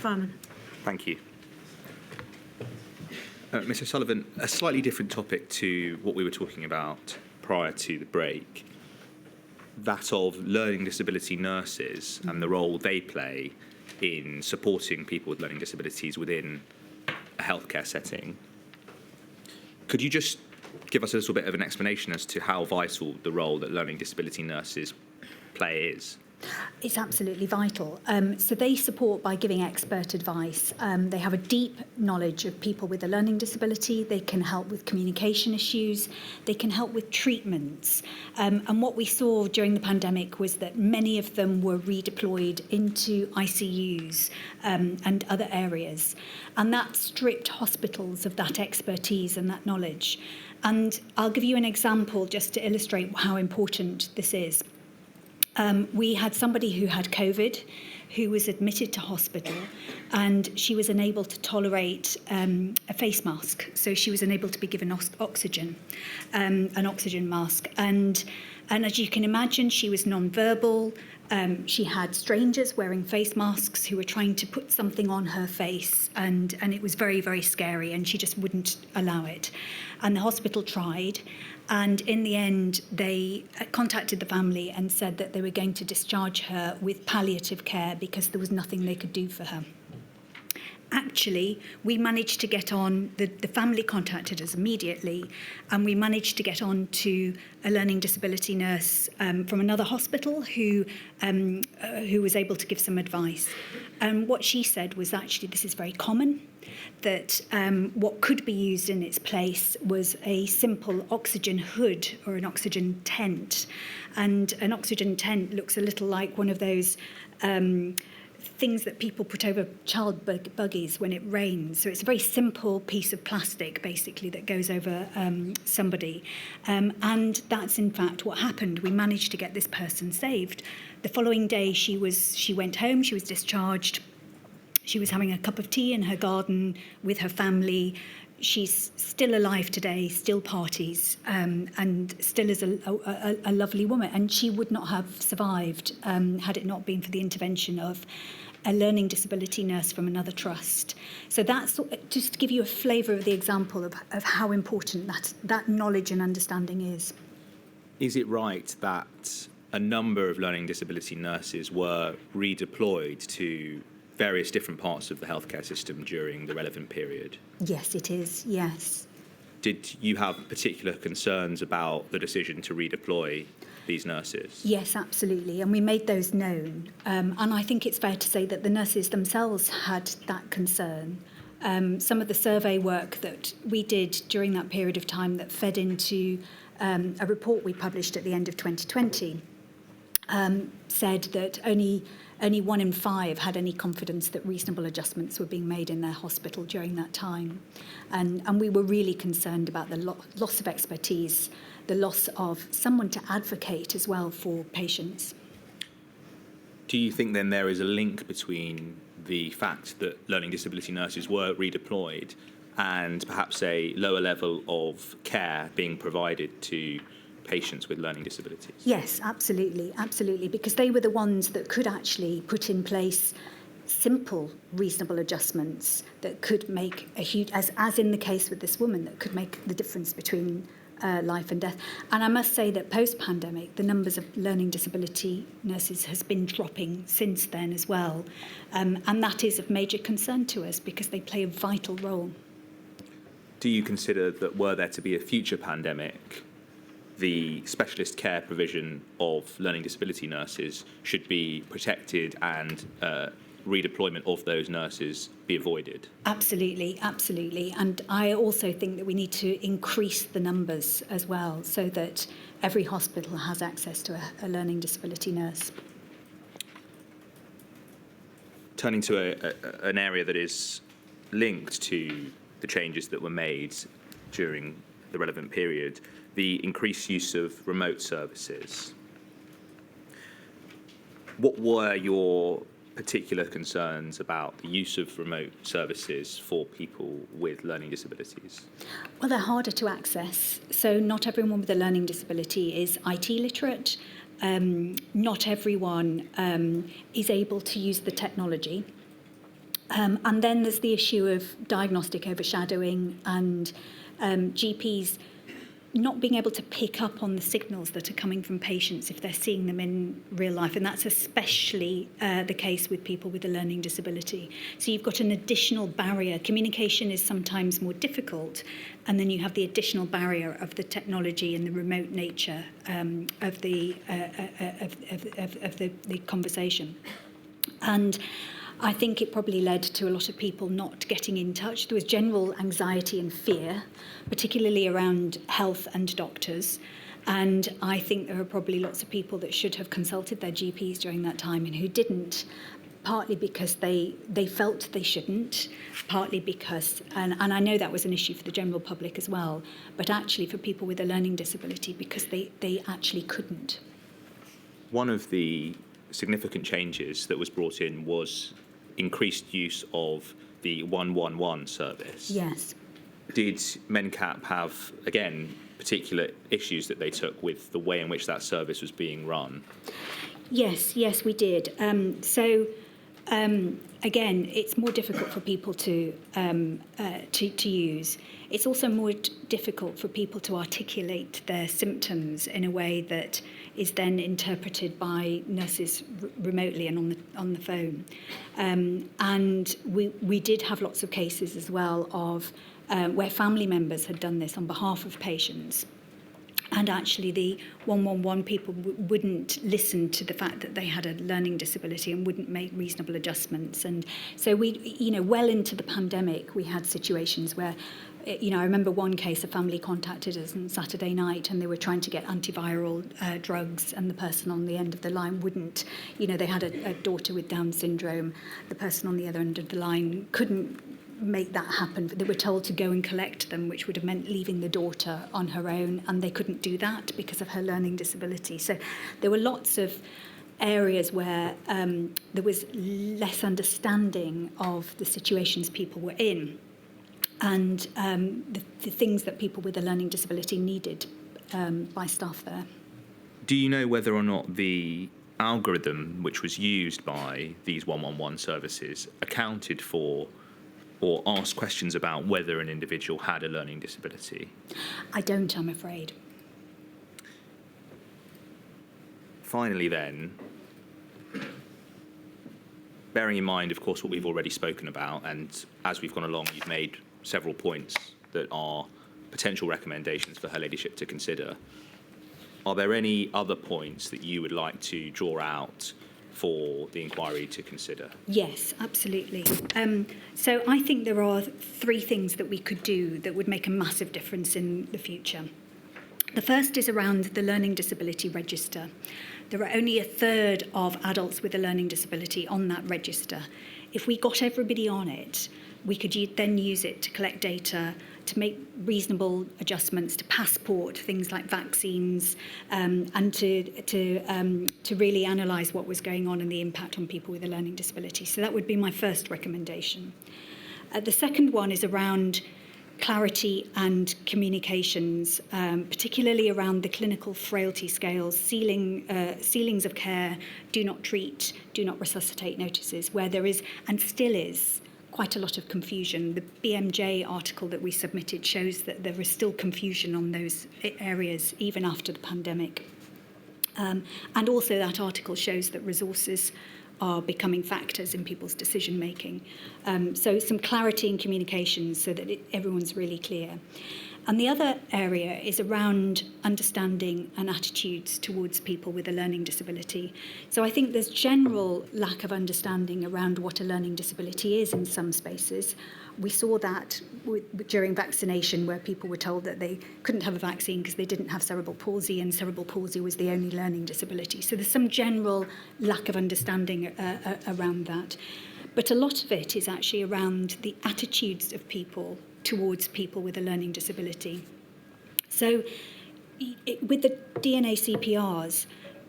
Farman. Thank you. Mr. Sullivan, a slightly different topic to what we were talking about prior to the break, that of learning disability nurses and the role they play in supporting people with learning disabilities within a healthcare setting. Could you just give us a little bit of an explanation as to how vital the role that learning disability nurses play is? It's absolutely vital. So they support by giving expert advice. They have a deep knowledge of people with a learning disability. They can help with communication issues. They can help with treatments. And what we saw during the pandemic was that many of them were redeployed into ICUs and other areas. And that stripped hospitals of that expertise and that knowledge. And I'll give you an example just to illustrate how important this is. We had somebody who had COVID, who was admitted to hospital, and she was unable to tolerate a face mask. So she was unable to be given oxygen, an oxygen mask. And as you can imagine, she was non-verbal. She had strangers wearing face masks who were trying to put something on her face, and it was very, very scary, and she just wouldn't allow it. And the hospital tried. And in the end, they contacted the family and said that they were going to discharge her with palliative care because there was nothing they could do for her. Actually, we managed to get on, the family contacted us immediately, and we managed to get on to a learning disability nurse from another hospital who was able to give some advice. And what she said was actually this is very common, that what could be used in its place was a simple oxygen hood or an oxygen tent. And an oxygen tent looks a little like one of those things that people put over child buggies when it rains. So it's a very simple piece of plastic, basically, that goes over somebody. And that's, in fact, what happened. We managed to get this person saved. The following day, she went home, she was discharged. She was having a cup of tea in her garden with her family. She's still alive today, still parties, and still is a lovely woman. And she would not have survived had it not been for the intervention of a learning disability nurse from another trust. So that's just to give you a flavour of the example of how important that knowledge and understanding is. Is it right that a number of learning disability nurses were redeployed to various different parts of the healthcare system during the relevant period? Yes, it is, yes. Did you have particular concerns about the decision to redeploy these nurses? Yes, absolutely, and we made those known. And I think it's fair to say that the nurses themselves had that concern. Some of the survey work that we did during that period of time that fed into a report we published at the end of 2020 said that only 1 in 5 had any confidence that reasonable adjustments were being made in their hospital during that time. And we were really concerned about the loss of expertise, the loss of someone to advocate as well for patients. Do you think then there is a link between the fact that learning disability nurses were redeployed and perhaps a lower level of care being provided to patients with learning disabilities? Yes, absolutely, because they were the ones that could actually put in place simple, reasonable adjustments that could make a huge, as in the case with this woman, that could make the difference between life and death. And I must say that post-pandemic, the numbers of learning disability nurses has been dropping since then as well. And that is of major concern to us because they play a vital role. Do you consider that were there to be a future pandemic, the specialist care provision of learning disability nurses should be protected and redeployment of those nurses be avoided? Absolutely. And I also think that we need to increase the numbers as well so that every hospital has access to a learning disability nurse. Turning to an area that is linked to the changes that were made during the relevant period, the increased use of remote services. What were your particular concerns about the use of remote services for people with learning disabilities? Well, they're harder to access. So not everyone with a learning disability is IT literate. Not everyone is able to use the technology. And then there's the issue of diagnostic overshadowing and GPs not being able to pick up on the signals that are coming from patients if they're seeing them in real life. And that's especially the case with people with a learning disability. So you've got an additional barrier. Communication is sometimes more difficult, and then you have the additional barrier of the technology and the remote nature of the conversation. And I think it probably led to a lot of people not getting in touch. There was general anxiety and fear, particularly around health and doctors. And I think there are probably lots of people that should have consulted their GPs during that time and who didn't, partly because they felt they shouldn't, partly because, and I know that was an issue for the general public as well, but actually for people with a learning disability because they actually couldn't. One of the significant changes that was brought in was increased use of the 111 service. Yes. Did MenCap have, again, particular issues that they took with the way in which that service was being run? Yes, we did. Again, it's more difficult for people to use. It's also more difficult for people to articulate their symptoms in a way that is then interpreted by nurses remotely and on the phone. And we did have lots of cases as well of where family members had done this on behalf of patients. And actually the 111 people wouldn't listen to the fact that they had a learning disability and wouldn't make reasonable adjustments. And so well into the pandemic, we had situations where, I remember one case, a family contacted us on Saturday night and they were trying to get antiviral drugs and the person on the end of the line wouldn't. They had a daughter with Down syndrome. The person on the other end of the line couldn't make that happen. They were told to go and collect them, which would have meant leaving the daughter on her own, and they couldn't do that because of her learning disability. So there were lots of areas where there was less understanding of the situations people were in and the things that people with a learning disability needed by staff there. Do you know whether or not the algorithm which was used by these 111 services accounted for or asked questions about whether an individual had a learning disability? I don't, I'm afraid. Finally then, bearing in mind, of course, what we've already spoken about, and as we've gone along, you've made several points that are potential recommendations for Her Ladyship to consider. Are there any other points that you would like to draw out for the inquiry to consider? Yes, absolutely. So I think there are 3 things that we could do that would make a massive difference in the future. The first is around the Learning Disability Register. There are only a third of adults with a learning disability on that register. If we got everybody on it, we could then use it to collect data, to make reasonable adjustments, to passport things like vaccines, and to really analyse what was going on and the impact on people with a learning disability. So that would be my first recommendation. The second one is around clarity and communications, particularly around the clinical frailty scales, ceilings of care, do not treat, do not resuscitate notices, where there is, and still is, quite a lot of confusion. The BMJ article that we submitted shows that there is still confusion on those areas even after the pandemic. And also that article shows that resources are becoming factors in people's decision making. So some clarity in communications so that everyone's really clear. And the other area is around understanding and attitudes towards people with a learning disability. So I think there's general lack of understanding around what a learning disability is in some spaces. We saw that during vaccination, where people were told that they couldn't have a vaccine because they didn't have cerebral palsy, and cerebral palsy was the only learning disability. So there's some general lack of understanding around that. But a lot of it is actually around the attitudes of people towards people with a learning disability. So with the DNA CPRs,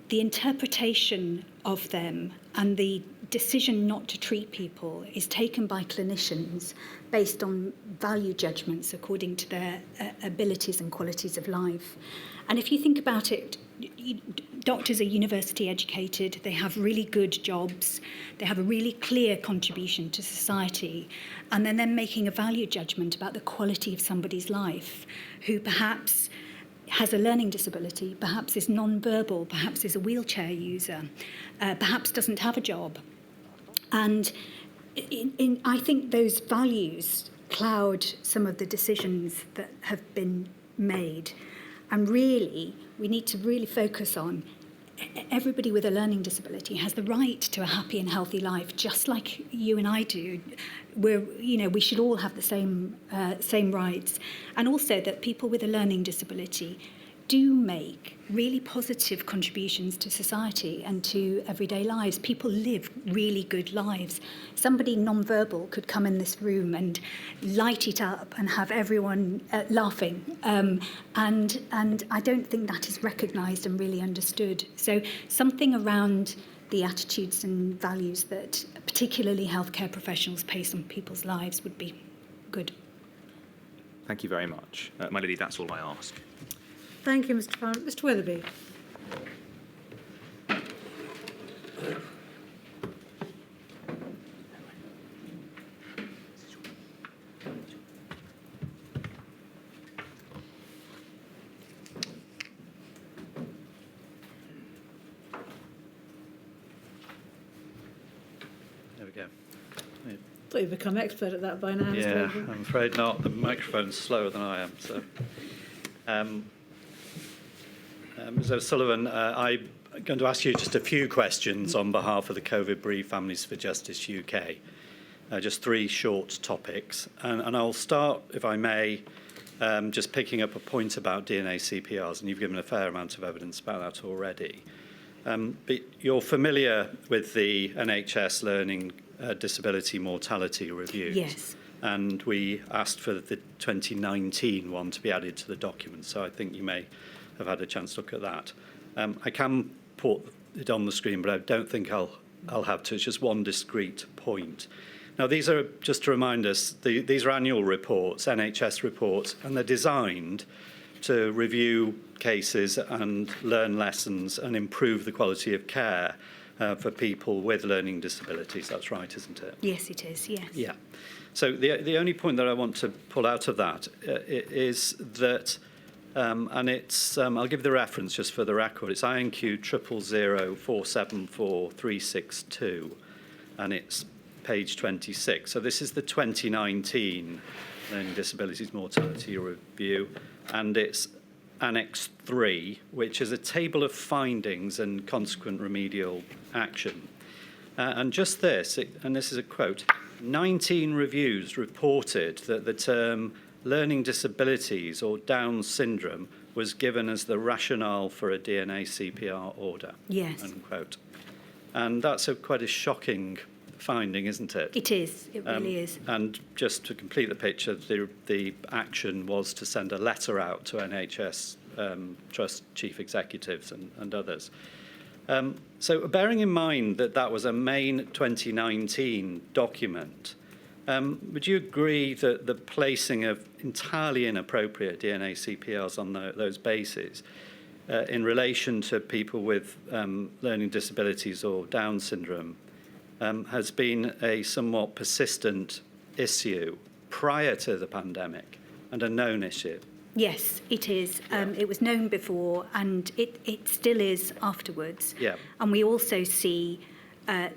the interpretation of them and the decision not to treat people is taken by clinicians based on value judgments according to their abilities and qualities of life. And if you think about it, doctors are university educated, they have really good jobs, they have a really clear contribution to society, and then they're making a value judgment about the quality of somebody's life who perhaps has a learning disability, perhaps is non-verbal, perhaps is a wheelchair user, perhaps doesn't have a job. And I think those values cloud some of the decisions that have been made. And really, we need to really focus on everybody with a learning disability has the right to a happy and healthy life, just like you and I do. We should all have the same rights. And also that people with a learning disability do make really positive contributions to society and to everyday lives. People live really good lives. Somebody non-verbal could come in this room and light it up and have everyone laughing. And I don't think that is recognised and really understood. So something around the attitudes and values that particularly healthcare professionals place on people's lives would be good. Thank you very much. My lady, that's all I ask. Thank you, Mr. Farrant. Mr. Willoughby. There we go. Thought you'd become expert at that by now, Mr. Yeah, Willoughby. I'm afraid not. The microphone's slower than I am. So, Ms. O'Sullivan, I'm going to ask you just a few questions on behalf of the COVID Bereaved Families for Justice UK. Just three short topics. And I'll start, if I may, just picking up a point about DNA CPRs, and you've given a fair amount of evidence about that already. But you're familiar with the NHS Learning Disability Mortality Review. Yes. And we asked for the 2019 one to be added to the document, so I think you may have had a chance to look at that. I can put it on the screen, but I don't think I'll have to. It's just one discrete point. Now, these are, just to remind us, these are annual reports, NHS reports, and they're designed to review cases and learn lessons and improve the quality of care for people with learning disabilities. That's right, isn't it? Yes, it is, yes. Yeah. So the only point that I want to pull out of that is that, and it's, I'll give the reference just for the record, it's INQ 000474362, and it's page 26. So this is the 2019 Learning Disabilities Mortality Review, and it's Annex 3, which is a table of findings and consequent remedial action. And just this, and this is a quote, 19 reviews reported that the term learning disabilities or Down syndrome was given as the rationale for a DNA CPR order. Yes. Unquote. And that's quite a shocking finding, isn't it? It is. It really is. And just to complete the picture, the action was to send a letter out to NHS Trust chief executives and others. So bearing in mind that that was a May 2019 document, would you agree that the placing of entirely inappropriate DNA CPRs on those bases in relation to people with learning disabilities or Down syndrome has been a somewhat persistent issue prior to the pandemic and a known issue? Yes, it is. It was known before, and it still is afterwards. Yeah. And we also see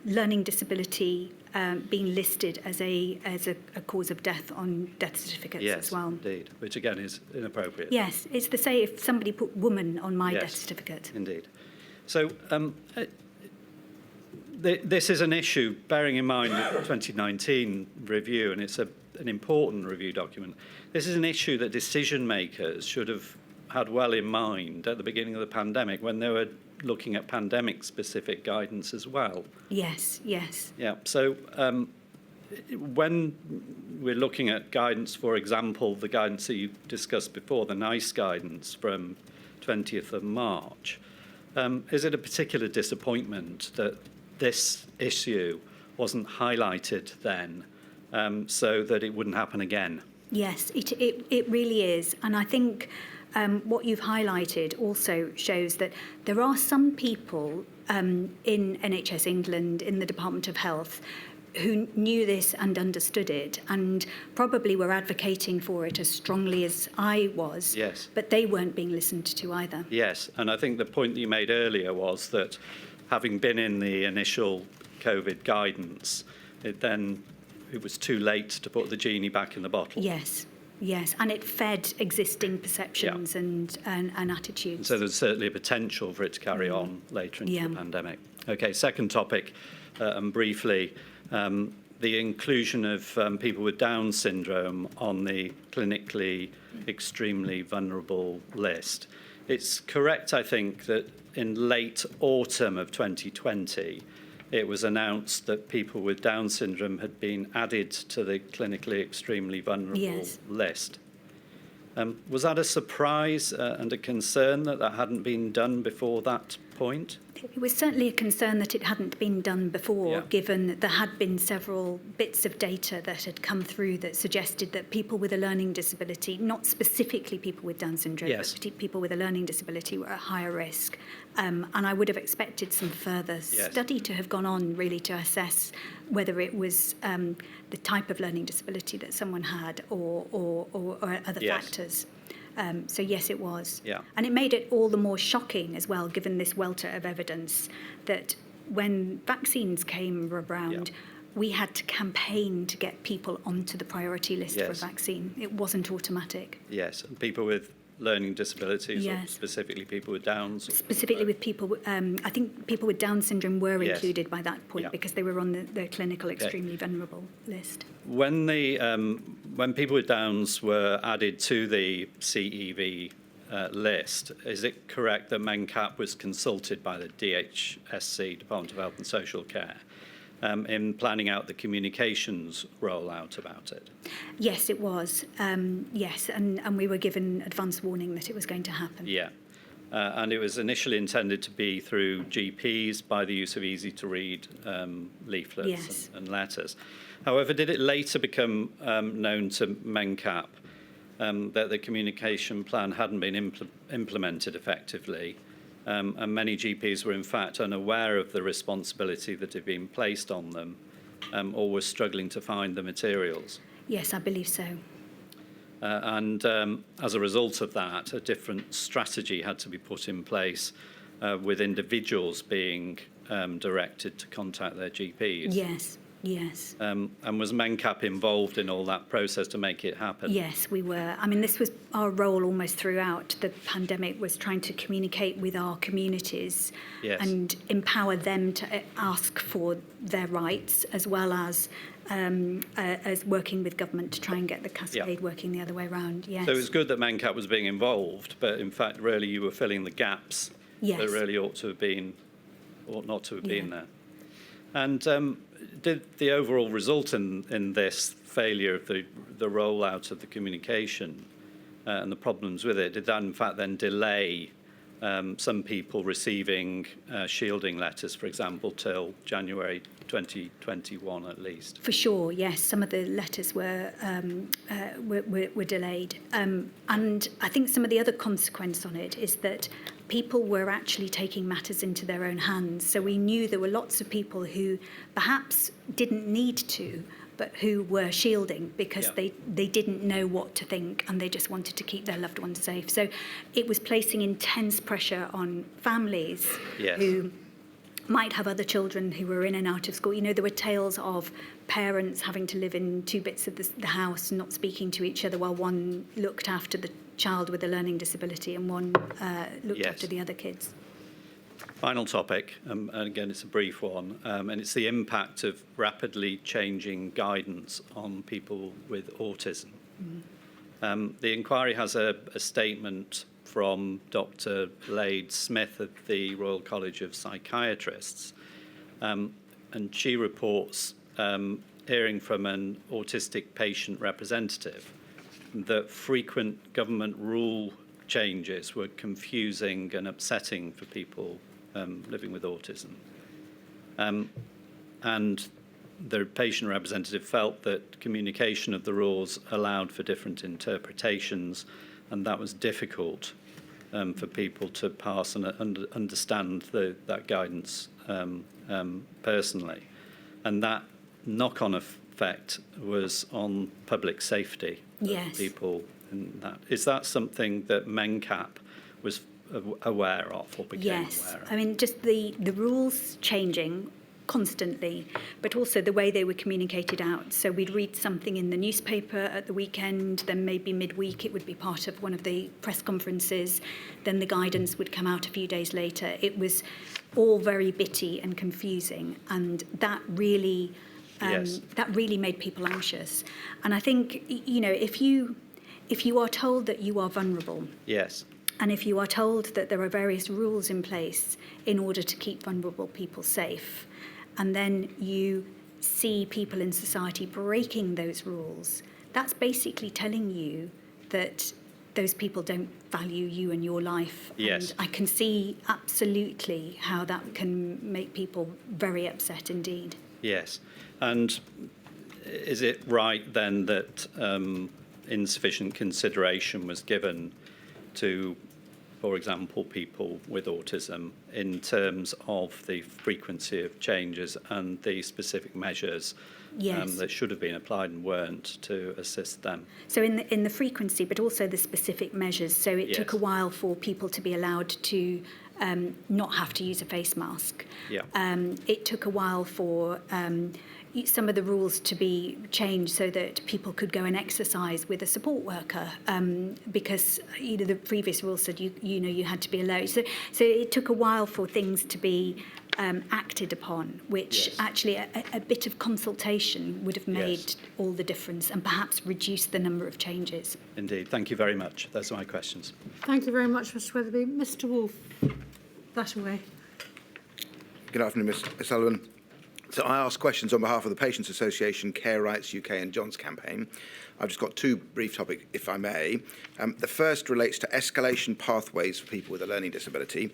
learning disability being listed as a cause of death on death certificates as well. Yes, indeed, which again is inappropriate. Yes, it's the same if somebody put woman on my Yes, death certificate. Indeed. So this is an issue, bearing in mind the 2019 review, and it's an important review document. This is an issue that decision makers should have had well in mind at the beginning of the pandemic when they were looking at pandemic-specific guidance as well. Yes, yes. Yeah, so when we're looking at guidance, for example, the guidance that you discussed before, the NICE guidance from 20th of March, is it a particular disappointment that this issue wasn't highlighted then, so that it wouldn't happen again? Yes, it really is. And I think what you've highlighted also shows that there are some people in NHS England, in the Department of Health, who knew this and understood it and probably were advocating for it as strongly as I was. Yes. But they weren't being listened to either. Yes, and I think the point that you made earlier was that having been in the initial COVID guidance, it was too late to put the genie back in the bottle. Yes, yes, and it fed existing perceptions and attitudes. So there's certainly a potential for it to carry on later into the pandemic. Okay, second topic, and briefly, the inclusion of people with Down syndrome on the clinically extremely vulnerable list. It's correct, I think, that in late autumn of 2020, it was announced that people with Down syndrome had been added to the clinically extremely vulnerable list. Was that a surprise and a concern that hadn't been done before that point? It was certainly a concern that it hadn't been done before, given that there had been several bits of data that had come through that suggested that people with a learning disability, not specifically people with Down syndrome, but people with a learning disability were at higher risk. And I would have expected some further study to have gone on, really, to assess whether it was the type of learning disability that someone had or other factors. So yes, it was. Yeah. And it made it all the more shocking as well, given this welter of evidence, that when vaccines came around, we had to campaign to get people onto the priority list for a vaccine. It wasn't automatic. Yes, and people with learning disabilities, or specifically people with Downs? Specifically with people, I think people with Down syndrome were included by that point because they were on the clinical extremely vulnerable list. When people with Downs were added to the CEV list, is it correct that MenCap was consulted by the DHSC, Department of Health and Social Care, in planning out the communications rollout about it? Yes, it was. Yes, and we were given advance warning that it was going to happen. Yeah. And it was initially intended to be through GPs by the use of easy-to-read leaflets and letters. However, did it later become known to MenCap that the communication plan hadn't been implemented effectively, and many GPs were in fact unaware of the responsibility that had been placed on them, or were struggling to find the materials? Yes, I believe so. And as a result of that, a different strategy had to be put in place with individuals being directed to contact their GPs. Yes, yes. And was MenCap involved in all that process to make it happen? Yes, we were. I mean, this was our role almost throughout the pandemic, was trying to communicate with our communities and empower them to ask for their rights, as well as working with government to try and get the cascade working the other way around. Yes. So it was good that MenCap was being involved, but in fact, really, you were filling the gaps that really ought not to have been there. And did the overall result in this failure of the rollout of the communication and the problems with it, did that in fact then delay some people receiving shielding letters, for example, till January 2021 at least? For sure, yes. Some of the letters were delayed. And I think some of the other consequence on it is that people were actually taking matters into their own hands. So we knew there were lots of people who perhaps didn't need to, but who were shielding because they didn't know what to think and they just wanted to keep their loved ones safe. So it was placing intense pressure on families who might have other children who were in and out of school. You know, there were tales of parents having to live in two bits of the house, not speaking to each other, while one looked after the child with a learning disability and one looked after the other kids. Final topic, and again it's a brief one, and it's the impact of rapidly changing guidance on people with autism. The inquiry has a statement from Dr. Lade Smith at the Royal College of Psychiatrists, and she reports, hearing from an autistic patient representative, that frequent government rule changes were confusing and upsetting for people living with autism. And the patient representative felt that communication of the rules allowed for different interpretations, and that was difficult for people to pass and understand that guidance personally. And that knock-on effect was on public safety of people. In that. Is that something that MenCap was aware of or became aware of? I mean, just the rules changing constantly, but also the way they were communicated out. So we'd read something in the newspaper at the weekend, then maybe midweek it would be part of one of the press conferences, then the guidance would come out a few days later. It was all very bitty and confusing, and that really made people anxious. And I think, you know, if you are told that you are vulnerable, yes, and if you are told that there are various rules in place in order to keep vulnerable people safe, and then you see people in society breaking those rules, that's basically telling you that those people don't value you and your life. Yes. And I can see absolutely how that can make people very upset indeed. Yes. And is it right then that insufficient consideration was given to, for example, people with autism in terms of the frequency of changes and the specific measures that should have been applied and weren't to assist them? So in the frequency, but also the specific measures. So it took a while for people to be allowed to not have to use a face mask. Yeah. It took a while for some of the rules to be changed so that people could go and exercise with a support worker, because the previous rules said you had to be alone. So it took a while for things to be acted upon, which actually a bit of consultation would have made all the difference and perhaps reduced the number of changes. Indeed. Thank you very much. Those are my questions. Thank you very much, Mr. Weatherby. Mr. Wolfe, that away. Good afternoon, Ms. Sullivan. So I ask questions on behalf of the Patients Association, Care Rights UK and John's campaign. I've just got two brief topics, if I may. The first relates to escalation pathways for people with a learning disability.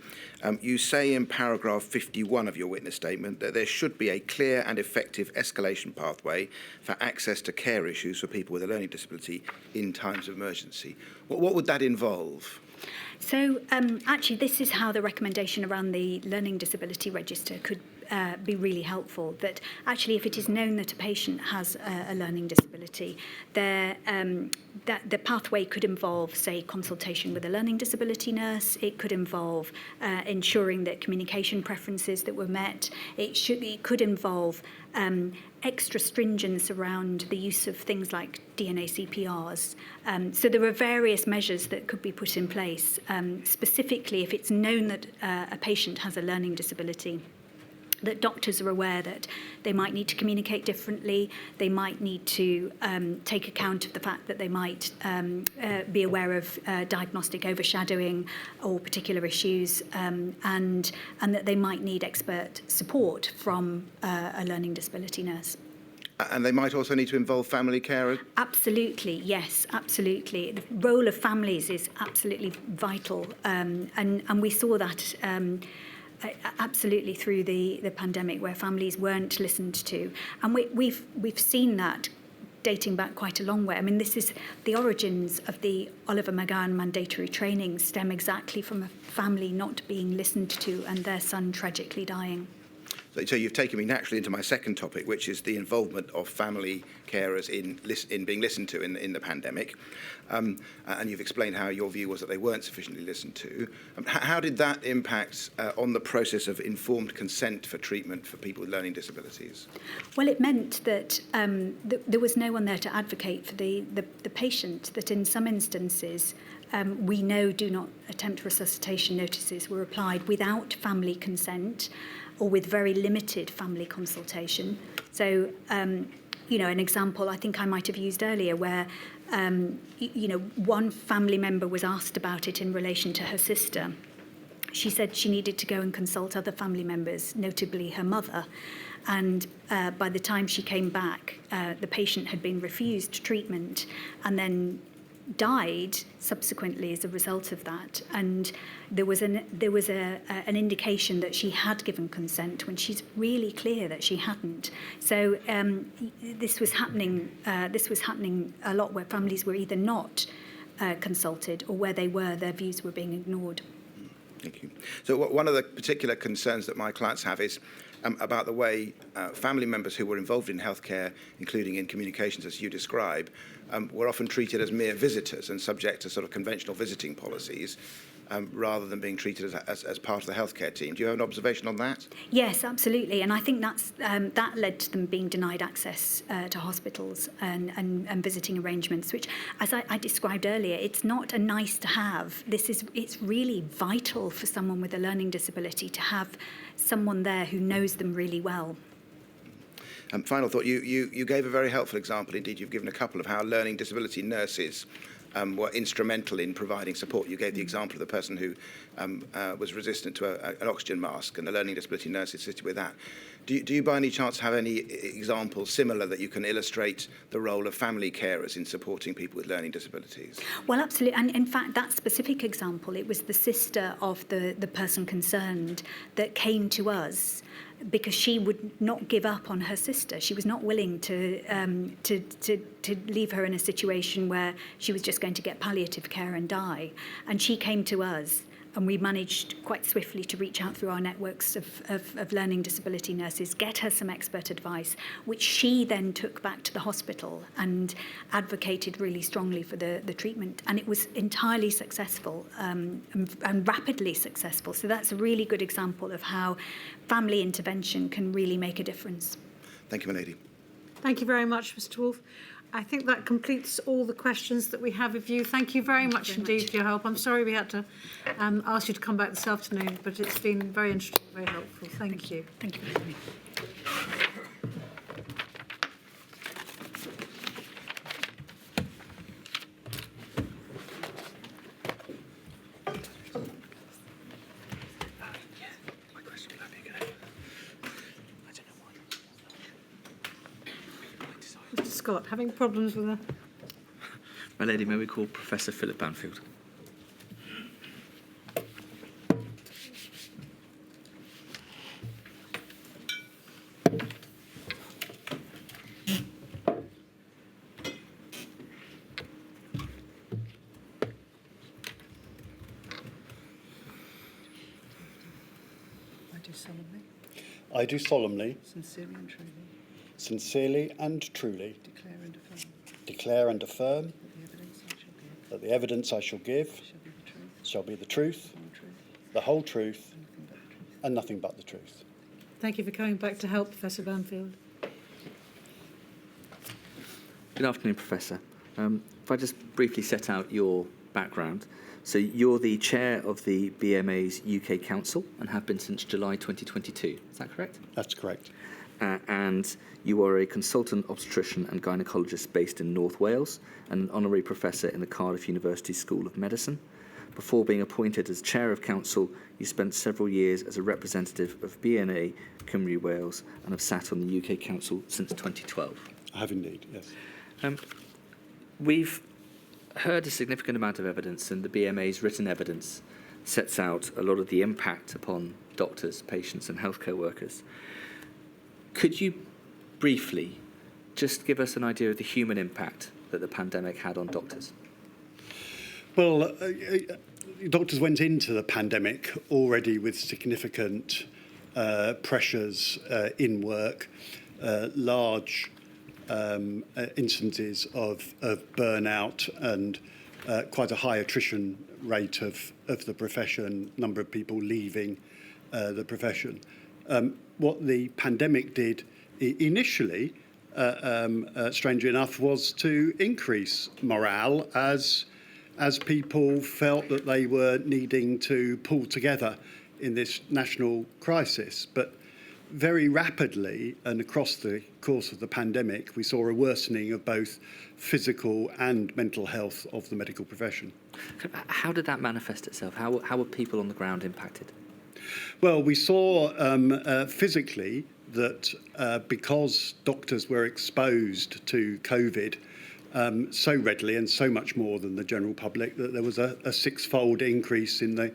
You say in paragraph 51 of your witness statement that there should be a clear and effective escalation pathway for access to care issues for people with a learning disability in times of emergency. What would that involve? So actually, this is how the recommendation around the learning disability register could be really helpful. That actually, if it is known that a patient has a learning disability, that the pathway could involve, say, consultation with a learning disability nurse. It could involve ensuring that communication preferences that were met. It could involve extra stringence around the use of things like DNA CPRs. So there are various measures that could be put in place, specifically if it's known that a patient has a learning disability, that doctors are aware that they might need to communicate differently, they might need to take account of the fact that they might be aware of diagnostic overshadowing or particular issues, and that they might need expert support from a learning disability nurse. And they might also need to involve family carers? Absolutely, yes, absolutely. The role of families is absolutely vital, and we saw that absolutely through the pandemic, where families weren't listened to, and we've seen that dating back quite a long way. I mean, this is the origins of the Oliver McGowan mandatory training stem exactly from a family not being listened to and their son tragically dying. So you've taken me naturally into my second topic, which is the involvement of family carers in being listened to in the pandemic. And you've explained how your view was that they weren't sufficiently listened to. How did that impact on the process of informed consent for treatment for people with learning disabilities? Well, it meant that there was no one there to advocate for the patient, that in some instances we know do not attempt resuscitation notices were applied without family consent or with very limited family consultation. So, an example I think I might have used earlier where, one family member was asked about it in relation to her sister. She said she needed to go and consult other family members, notably her mother. And by the time she came back, the patient had been refused treatment and then died subsequently as a result of that, and there was an indication that she had given consent when she's really clear that she hadn't. So this was happening a lot, where families were either not consulted, or where they were, their views were being ignored. Thank you. So one of the particular concerns that my clients have is about the way family members who were involved in healthcare, including in communications as you describe, were often treated as mere visitors and subject to sort of conventional visiting policies, rather than being treated as part of the healthcare team. Do you have an observation on that? Yes, absolutely. And I think that led to them being denied access to hospitals and visiting arrangements, which, as I described earlier, it's not a nice to have. It's really vital for someone with a learning disability to have someone there who knows them really well. Final thought, you gave a very helpful example, indeed you've given a couple, of how learning disability nurses were instrumental in providing support. You gave the example of the person who was resistant to an oxygen mask, and the learning disability nurse assisted with that. Do you by any chance have any examples similar that you can illustrate the role of family carers in supporting people with learning disabilities? Well, absolutely. And in fact, that specific example, it was the sister of the person concerned that came to us, because she would not give up on her sister. She was not willing to leave her in a situation where she was just going to get palliative care and die. And she came to us, and we managed quite swiftly to reach out through our networks of learning disability nurses, get her some expert advice, which she then took back to the hospital and advocated really strongly for the treatment. And it was entirely successful, and rapidly successful. So that's a really good example of how family intervention can really make a difference. Thank you, my lady. Thank you very much, Mr. Wolf. I think that completes all the questions that we have of you. Thank you very much indeed for your help. I'm sorry we had to ask you to come back this afternoon, but it's been very interesting, very helpful. Thank you. Thank you for having me. Mr. Scott, having problems with a... My lady, may we call Professor Philip Banfield? I do solemnly, sincerely and truly, declare and affirm that the evidence I shall give shall be the truth, the whole truth, and nothing but the truth. Thank you for coming back to help, Professor Banfield. Good afternoon, Professor. If I just briefly set out your background. So you're the chair of the BMA's UK Council and have been since July 2022. Is that correct? That's correct. And you are a consultant obstetrician and gynaecologist based in North Wales and an honorary professor in the Cardiff University School of Medicine. Before being appointed as chair of council, you spent several years as a representative of BNA Cymru Wales and have sat on the UK Council since 2012. I have indeed, yes. We've heard a significant amount of evidence, and the BMA's written evidence sets out a lot of the impact upon doctors, patients and healthcare workers. Could you briefly just give us an idea of the human impact that the pandemic had on doctors? Well, doctors went into the pandemic already with significant pressures in work, large instances of burnout and quite a high attrition rate of the profession, number of people leaving the profession. What the pandemic did initially, strangely enough, was to increase morale as people felt that they were needing to pull together in this national crisis. But very rapidly and across the course of the pandemic, we saw a worsening of both physical and mental health of the medical profession. How did that manifest itself? How were people on the ground impacted? Well, we saw physically that because doctors were exposed to COVID, so readily and so much more than the general public that there was a six-fold increase in the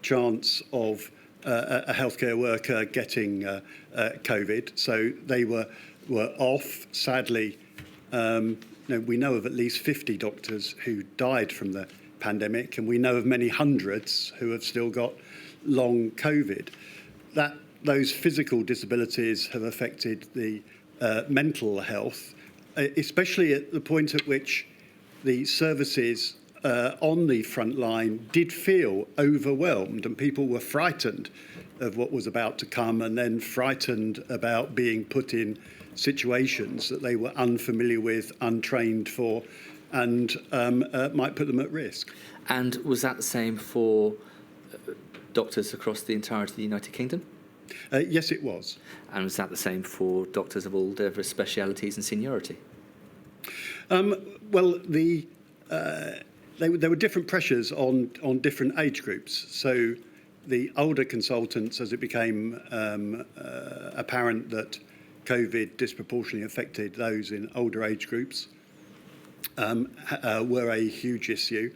chance of a healthcare worker getting COVID. So they were off. Sadly, we know of at least 50 doctors who died from the pandemic, and we know of many hundreds who have still got long COVID. Those physical disabilities have affected the mental health, especially at the point at which the services on the front line did feel overwhelmed, and people were frightened of what was about to come, and then frightened about being put in situations that they were unfamiliar with, untrained for, and might put them at risk. And was that the same for doctors across the entirety of the United Kingdom? Yes, it was. And was that the same for doctors of all diverse specialities and seniority? Well, there were different pressures on different age groups. So the older consultants, as it became apparent that COVID disproportionately affected those in older age groups, were a huge issue.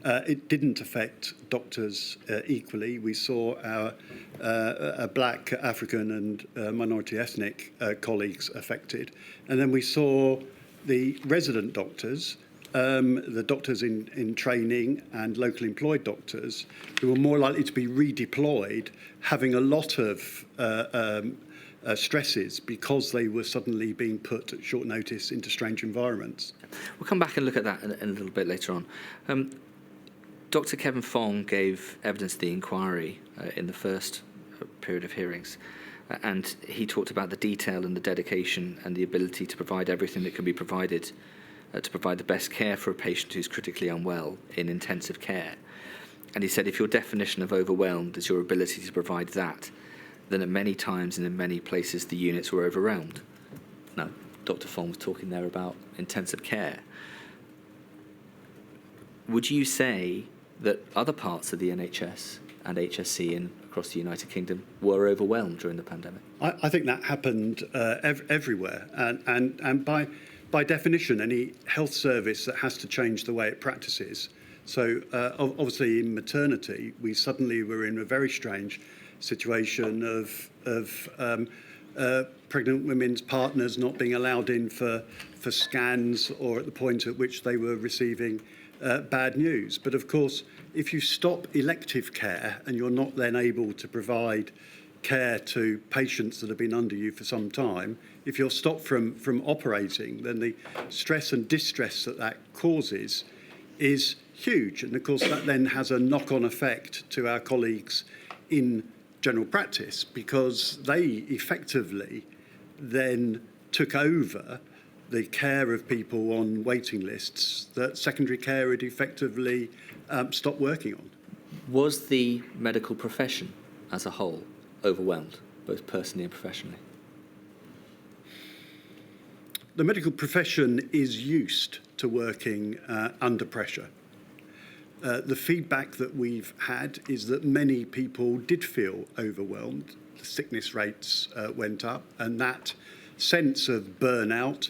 It didn't affect doctors equally. We saw our black, African and minority ethnic colleagues affected. And then we saw the resident doctors, the doctors in training and local employed doctors who were more likely to be redeployed, having a lot of stresses because they were suddenly being put at short notice into strange environments. We'll come back and look at that in a little bit later on. Dr. Kevin Fong gave evidence to the inquiry in the first period of hearings, and he talked about the detail and the dedication and the ability to provide everything that can be provided to provide the best care for a patient who's critically unwell in intensive care. And he said if your definition of overwhelmed is your ability to provide that, then at many times and in many places the units were overwhelmed. Now, Dr. Fong was talking there about intensive care. Would you say that other parts of the NHS and HSC across the United Kingdom were overwhelmed during the pandemic? I think that happened everywhere, and by definition, any health service that has to change the way it practices. So obviously in maternity, we suddenly were in a very strange situation of pregnant women's partners not being allowed in for scans, or at the point at which they were receiving bad news. But of course, if you stop elective care and you're not then able to provide care to patients that have been under you for some time, if you're stopped from operating, then the stress and distress that causes is huge. And of course, that then has a knock-on effect to our colleagues in general practice, because they effectively then took over the care of people on waiting lists that secondary care had effectively stopped working on. Was the medical profession as a whole overwhelmed, both personally and professionally? The medical profession is used to working under pressure. The feedback that we've had is that many people did feel overwhelmed. The sickness rates went up, and that sense of burnout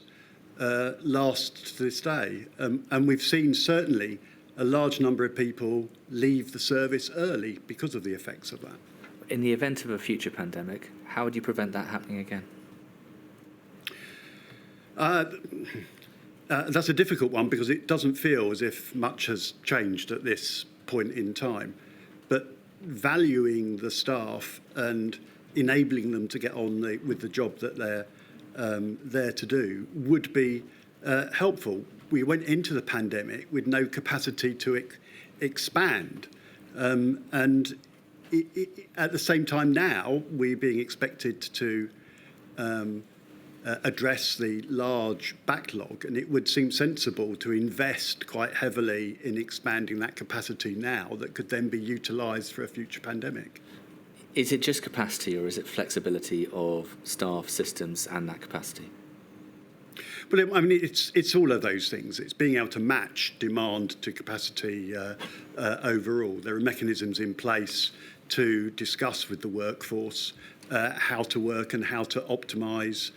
lasts to this day. And we've seen certainly a large number of people leave the service early because of the effects of that. In the event of a future pandemic, how would you prevent that happening again? That's a difficult one, because it doesn't feel as if much has changed at this point in time. But valuing the staff and enabling them to get on with the job that they're there to do would be helpful. We went into the pandemic with no capacity to expand. And at the same time now, we're being expected to address the large backlog, and it would seem sensible to invest quite heavily in expanding that capacity now that could then be utilised for a future pandemic. Is it just capacity, or is it flexibility of staff, systems and that capacity? Well, I mean, it's all of those things. It's being able to match demand to capacity overall. There are mechanisms in place to discuss with the workforce how to work and how to optimise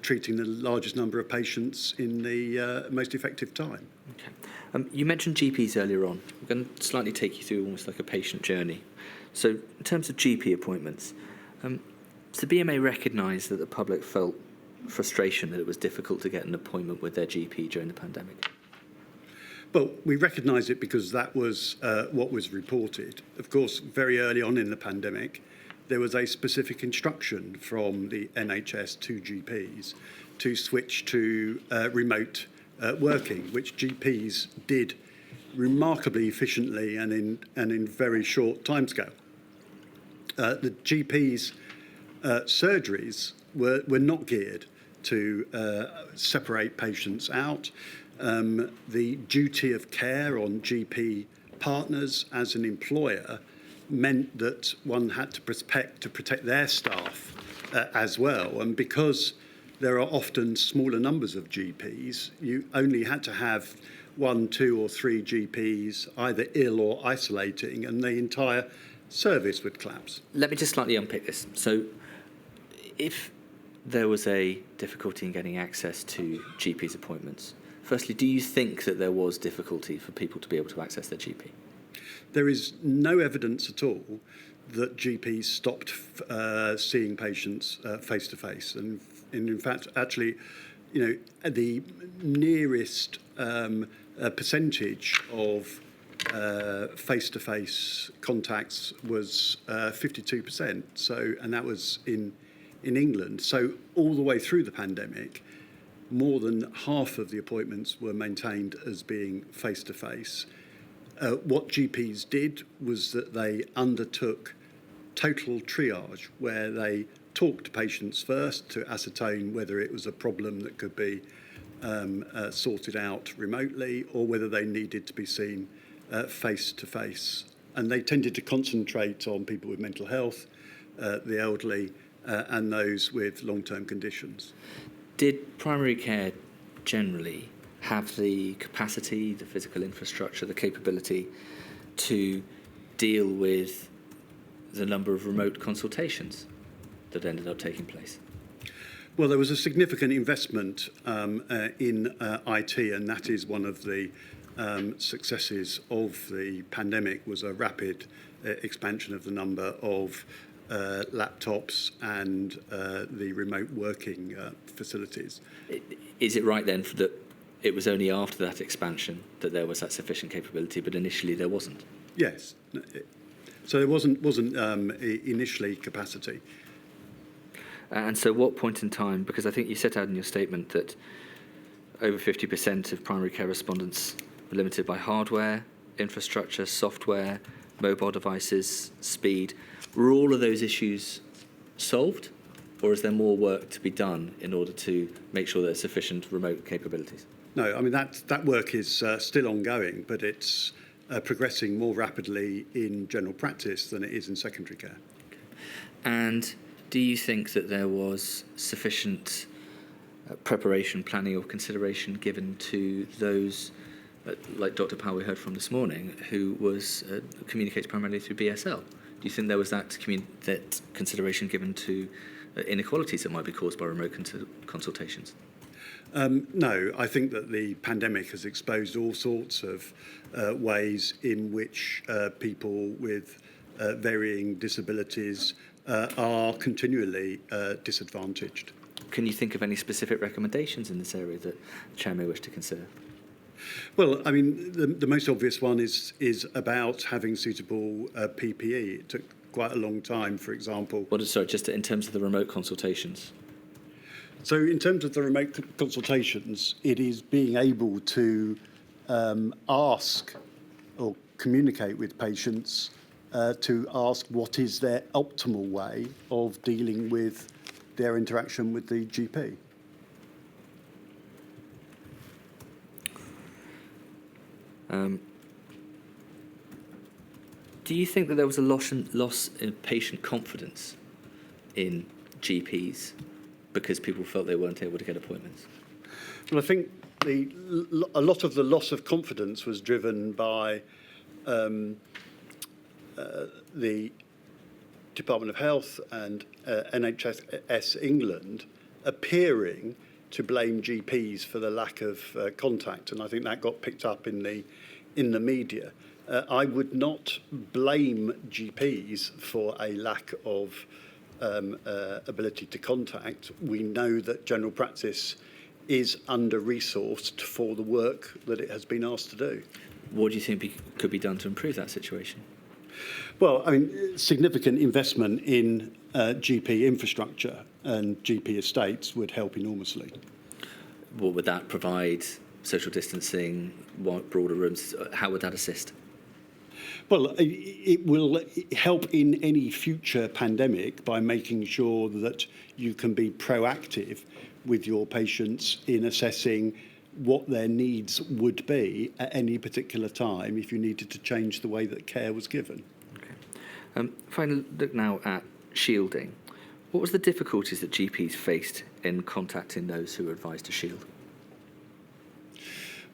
treating the largest number of patients in the most effective time. Okay. You mentioned GPs earlier on. I'm going to slightly take you through almost like a patient journey. So in terms of GP appointments, so the BMA recognised that the public felt frustration that it was difficult to get an appointment with their GP during the pandemic. Well, we recognise it because that was what was reported. Of course, very early on in the pandemic, there was a specific instruction from the NHS to GPs to switch to remote working, which GPs did remarkably efficiently and in very short timescale. The GPs' surgeries were not geared to separate patients out. The duty of care on GP partners as an employer meant that one had to protect their staff as well. And because there are often smaller numbers of GPs, you only had to have 1, 2 or 3 GPs either ill or isolating, and the entire service would collapse. Let me just slightly unpick this. So if there was a difficulty in getting access to GP's appointments, firstly, do you think that there was difficulty for people to be able to access their GP? There is no evidence at all that GPs stopped seeing patients face to face, and in fact, actually, the nearest percentage of face-to-face contacts was 52%. So, and that was in England. So, all the way through the pandemic, more than half of the appointments were maintained as being face-to-face. What GPs did was that they undertook total triage, where they talked to patients first to ascertain whether it was a problem that could be sorted out remotely or whether they needed to be seen face-to-face. And they tended to concentrate on people with mental health, the elderly, and those with long-term conditions. Did primary care generally have the capacity, the physical infrastructure, the capability to deal with the number of remote consultations that ended up taking place? Well, there was a significant investment in IT, and that is one of the successes of the pandemic, was a rapid expansion of the number of laptops and the remote working facilities. Is it right then that it was only after that expansion that there was that sufficient capability, but initially there wasn't? Yes. So there wasn't initially capacity. And so what point in time, because I think you set out in your statement that over 50% of primary care respondents were limited by hardware, infrastructure, software, mobile devices, speed. Were all of those issues solved, or is there more work to be done in order to make sure there's sufficient remote capabilities? No, I mean, that work is still ongoing, but it's progressing more rapidly in general practice than it is in secondary care. And do you think that there was sufficient preparation, planning or consideration given to those, like Dr. Powell we heard from this morning, who was communicates primarily through BSL? Do you think there was that consideration given to inequalities that might be caused by remote consultations? No, I think that the pandemic has exposed all sorts of ways in which people with varying disabilities are continually disadvantaged. Can you think of any specific recommendations in this area that the Chair may wish to consider? Well, I mean, the most obvious one is about having suitable PPE. It took quite a long time, for example. Just in terms of the remote consultations. So in terms of the remote consultations, it is being able to ask or communicate with patients to ask what is their optimal way of dealing with their interaction with the GP. Do you think that there was a loss in patient confidence in GPs because people felt they weren't able to get appointments? Well, I think a lot of the loss of confidence was driven by the Department of Health and NHS England appearing to blame GPs for the lack of contact, and I think that got picked up in the media. I would not blame GPs for a lack of ability to contact. We know that general practice is under-resourced for the work that it has been asked to do. What do you think could be done to improve that situation? Well, I mean, significant investment in GP infrastructure and GP estates would help enormously. What would that provide? Social distancing, broader rooms? How would that assist? Well, it will help in any future pandemic by making sure that you can be proactive with your patients in assessing what their needs would be at any particular time if you needed to change the way that care was given. Okay. If I look now at shielding, what was the difficulties that GPs faced in contacting those who were advised to shield?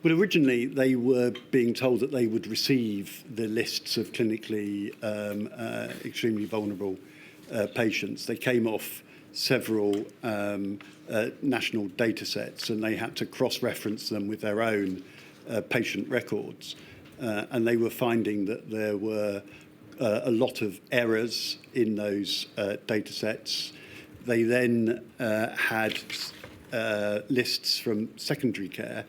Well, originally they were being told that they would receive the lists of clinically extremely vulnerable patients. They came off several national data sets and they had to cross-reference them with their own patient records. And they were finding that there were a lot of errors in those data sets. They then had lists from secondary care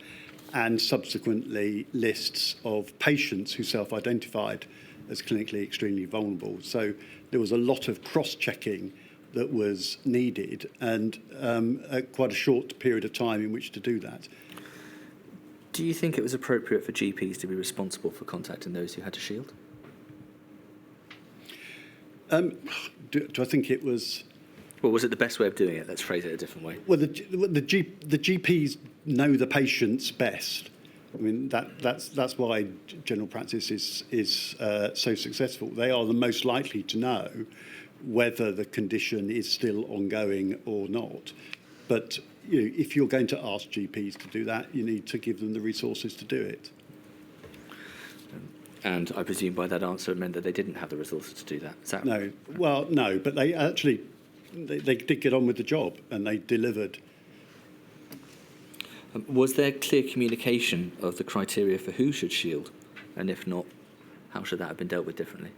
and subsequently lists of patients who self-identified as clinically extremely vulnerable. So there was a lot of cross-checking that was needed and quite a short period of time in which to do that. Do you think it was appropriate for GPs to be responsible for contacting those who had to shield? Do I think it was... Well, was it the best way of doing it? Let's phrase it a different way. Well, the GPs know the patients best. I mean, that's why general practice is so successful. They are the most likely to know whether the condition is still ongoing or not. But if you're going to ask GPs to do that, you need to give them the resources to do it. And I presume by that answer it meant that they didn't have the resources to do that. Is that No, well, no, but they actually they did get on with the job and they delivered. Was there clear communication of the criteria for who should shield? And if not, how should that have been dealt with differently?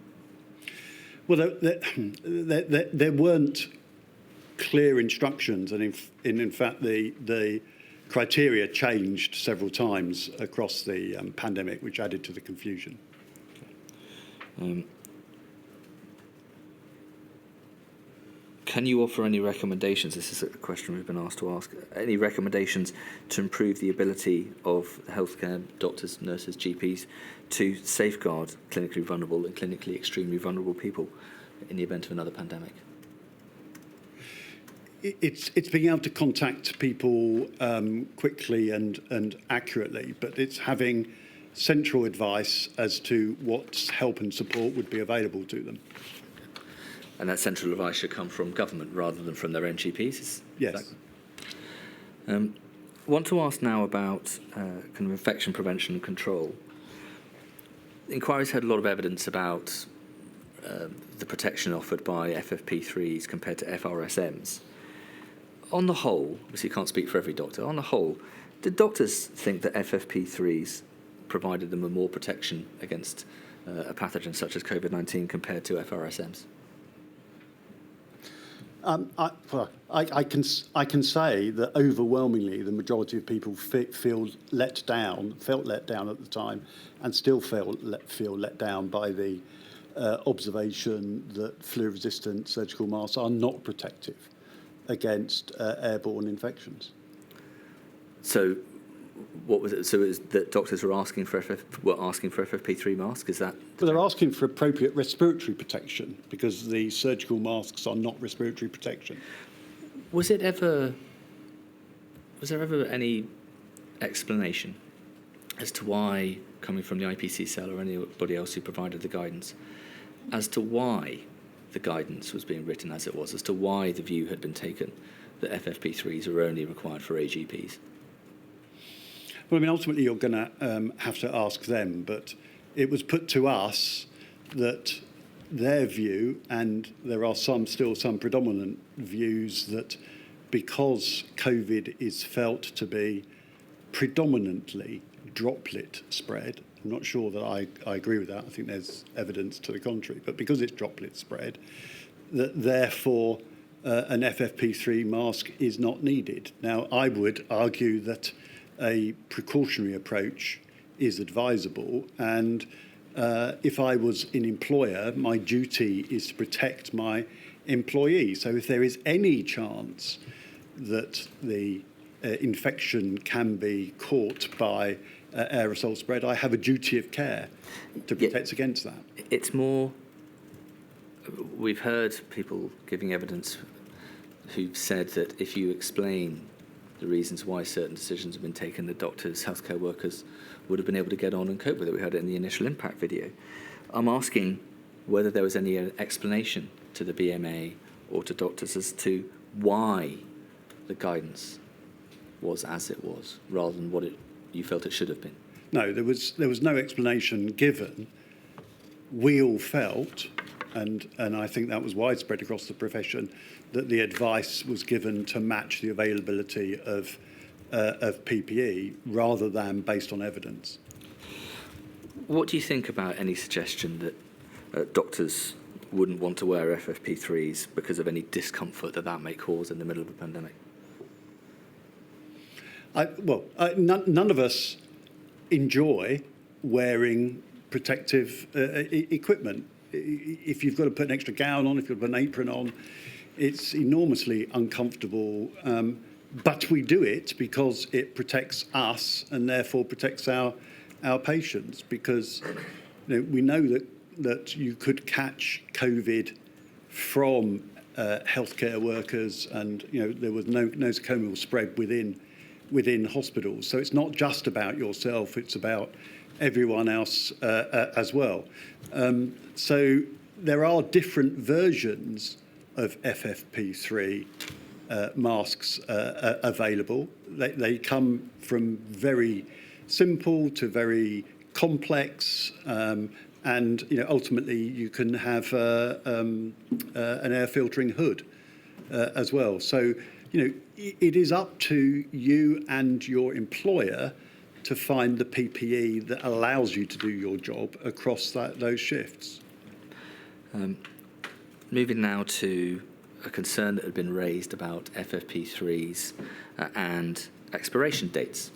Well, there weren't clear instructions, and in fact, the criteria changed several times across the pandemic, which added to the confusion. Can you offer any recommendations? This is a question we've been asked to ask. Any recommendations to improve the ability of healthcare doctors, nurses, GPs to safeguard clinically vulnerable and clinically extremely vulnerable people in the event of another pandemic? It's being able to contact people quickly and accurately, but it's having central advice as to what help and support would be available to them. And that central advice should come from government rather than from their own GPs? Yes. Want to ask now about kind of infection prevention and control. Inquiries had a lot of evidence about the protection offered by FFP3s compared to FRSMs. On the whole, obviously you can't speak for every doctor, on the whole, did doctors think that FFP3s provided them with more protection against a pathogen such as Covid-19 compared to FRSMs? I can say that overwhelmingly the majority of people felt let down at the time, and still feel let down by the observation that flu-resistant surgical masks are not protective against airborne infections. So, what was it? So, it was that doctors were asking for FFP3 masks? Is that? Well, they're asking for appropriate respiratory protection because the surgical masks are not respiratory protection. Was there ever any explanation as to why, coming from the IPC cell or anybody else who provided the guidance, as to why the guidance was being written as it was, as to why the view had been taken that FFP3s are only required for AGPs? Well, I mean, ultimately you're going to have to ask them, but it was put to us that their view, and there are still some predominant views, that because COVID is felt to be predominantly droplet spread. I'm not sure that I agree with that. I think there's evidence to the contrary. But because it's droplet spread, that therefore an FFP3 mask is not needed. Now, I would argue that a precautionary approach is advisable, and if I was an employer, my duty is to protect my employee. So if there is any chance that the infection can be caught by aerosol spread, I have a duty of care to protect against that. It's more, we've heard people giving evidence who've said that if you explain the reasons why certain decisions have been taken, the doctors, healthcare workers would have been able to get on and cope with it. We heard it in the initial impact video. I'm asking whether there was any explanation to the BMA or to doctors as to why the guidance was as it was, rather than what you felt it should have been. No, there was no explanation given. We all felt, and I think that was widespread across the profession, that the advice was given to match the availability of PPE rather than based on evidence. What do you think about any suggestion that doctors wouldn't want to wear FFP3s because of any discomfort that may cause in the middle of a pandemic? None of us enjoy wearing protective equipment. If you've got to put an extra gown on, if you've got to put an apron on, it's enormously uncomfortable. But we do it because it protects us and therefore protects our patients. Because we know that you could catch COVID from healthcare workers, and there was no nosocomial spread within hospitals. So it's not just about yourself; it's about everyone else as well. So there are different versions of FFP3 masks available. They come from very simple to very complex, and ultimately you can have an air filtering hood as well. So it is up to you and your employer to find the PPE that allows you to do your job across those shifts. Moving now to a concern that had been raised about FFP3s and expiration dates.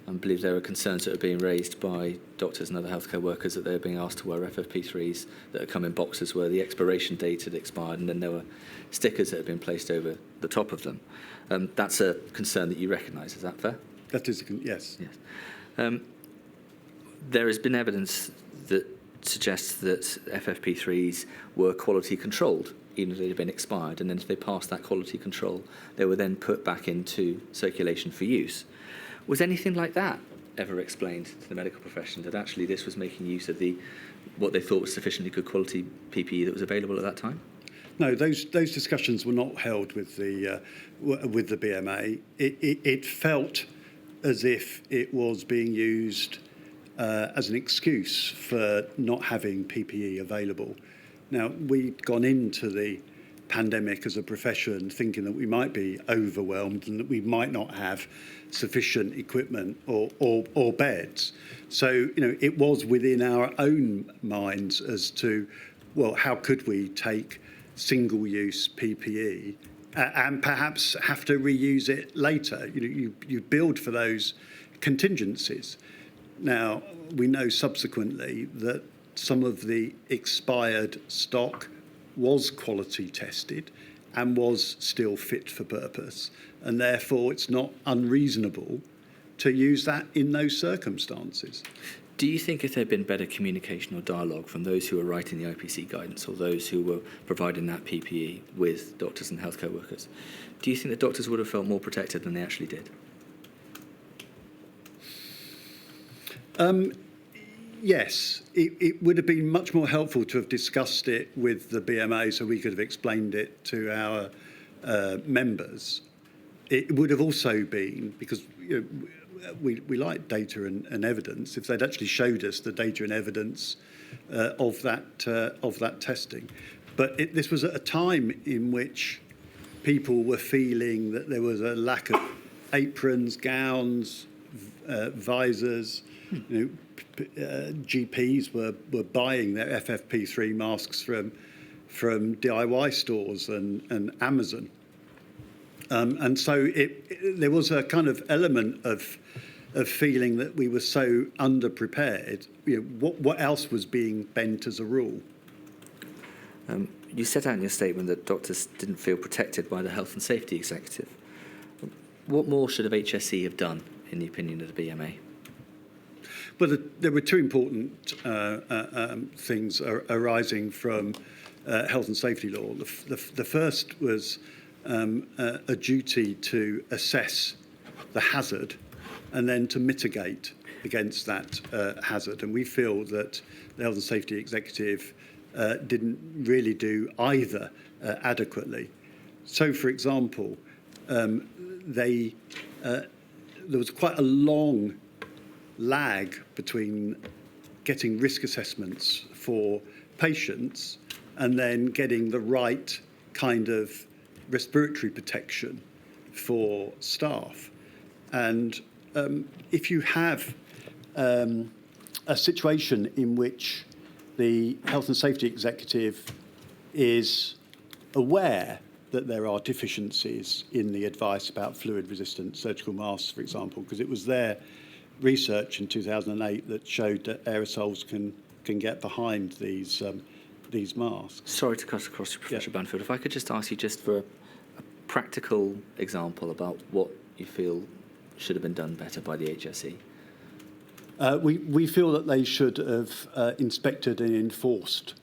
I believe there are concerns that are being raised by doctors and other healthcare workers that they're being asked to wear FFP3s that had come in boxes where the expiration date had expired, and then there were stickers that had been placed over the top of them. That's a concern that you recognise, is that fair? That is, yes. Yes. There has been evidence that suggests that FFP3s were quality controlled, even if they had been expired, and then if they passed that quality control, they were then put back into circulation for use. Was anything like that ever explained to the medical profession, that actually this was making use of what they thought was sufficiently good quality PPE that was available at that time? No, those discussions were not held with the BMA. It felt as if it was being used as an excuse for not having PPE available. Now, we'd gone into the pandemic as a profession thinking that we might be overwhelmed and that we might not have sufficient equipment or beds. So, it was within our own minds as to, well, how could we take single-use PPE and perhaps have to reuse it later? You build for those contingencies. Now, we know subsequently that some of the expired stock was quality tested and was still fit for purpose, and therefore it's not unreasonable to use that in those circumstances. Do you think if there had been better communication or dialogue from those who were writing the IPC guidance or those who were providing that PPE with doctors and healthcare workers, do you think that doctors would have felt more protected than they actually did? Yes, it would have been much more helpful to have discussed it with the BMA so we could have explained it to our members. It would have also been, because we like data and evidence, if they'd actually showed us the data and evidence of that testing. But this was at a time in which people were feeling that there was a lack of aprons, gowns, visors. GPs were buying their FFP3 masks from DIY stores and Amazon. And so there was a kind of element of feeling that we were so underprepared. What else was being bent as a rule? You set out in your statement that doctors didn't feel protected by the Health and Safety Executive. What more should have HSE have done, in the opinion of the BMA? Well, there were two important things arising from health and safety law. The first was a duty to assess the hazard and then to mitigate against that hazard. And we feel that the Health and Safety Executive didn't really do either adequately. So, for example, there was quite a long lag between getting risk assessments for patients and then getting the right kind of respiratory protection for staff. And if you have a situation in which the Health and Safety Executive is aware that there are deficiencies in the advice about fluid-resistant surgical masks, for example, because it was their research in 2008 that showed that aerosols can get behind these masks. Sorry to cut across you, Professor Banfield. If I could just ask you just for a practical example about what you feel should have been done better by the HSE. We feel that they should have inspected and enforced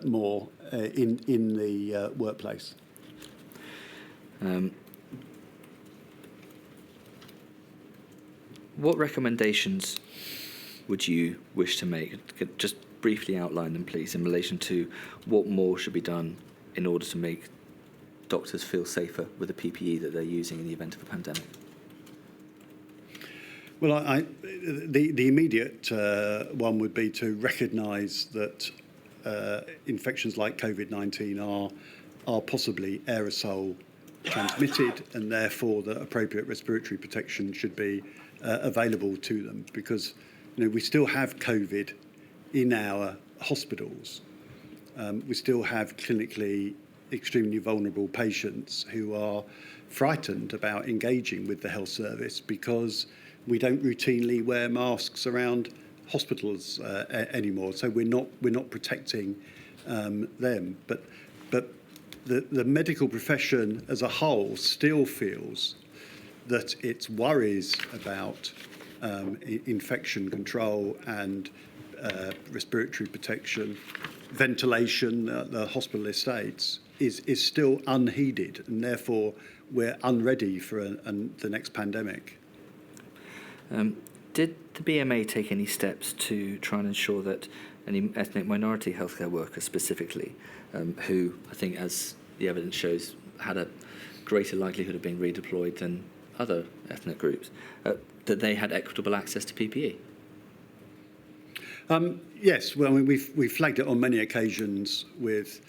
more in the workplace. What recommendations would you wish to make? Just briefly outline them, please, in relation to what more should be done in order to make doctors feel safer with the PPE that they're using in the event of a pandemic. Well, the immediate one would be to recognise that infections like Covid-19 are possibly aerosol transmitted, and therefore the appropriate respiratory protection should be available to them, because we still have COVID in our hospitals. We still have clinically extremely vulnerable patients who are frightened about engaging with the health service because we don't routinely wear masks around hospitals anymore. So we're not protecting them. But the medical profession as a whole still feels that its worries about infection control and respiratory protection, ventilation, the hospital estates, is still unheeded, and therefore we're unready for the next pandemic. Did the BMA take any steps to try and ensure that any ethnic minority healthcare workers specifically, who I think, as the evidence shows, had a greater likelihood of being redeployed than other ethnic groups, that they had equitable access to PPE? Yes, well, I mean, we've flagged it on many occasions with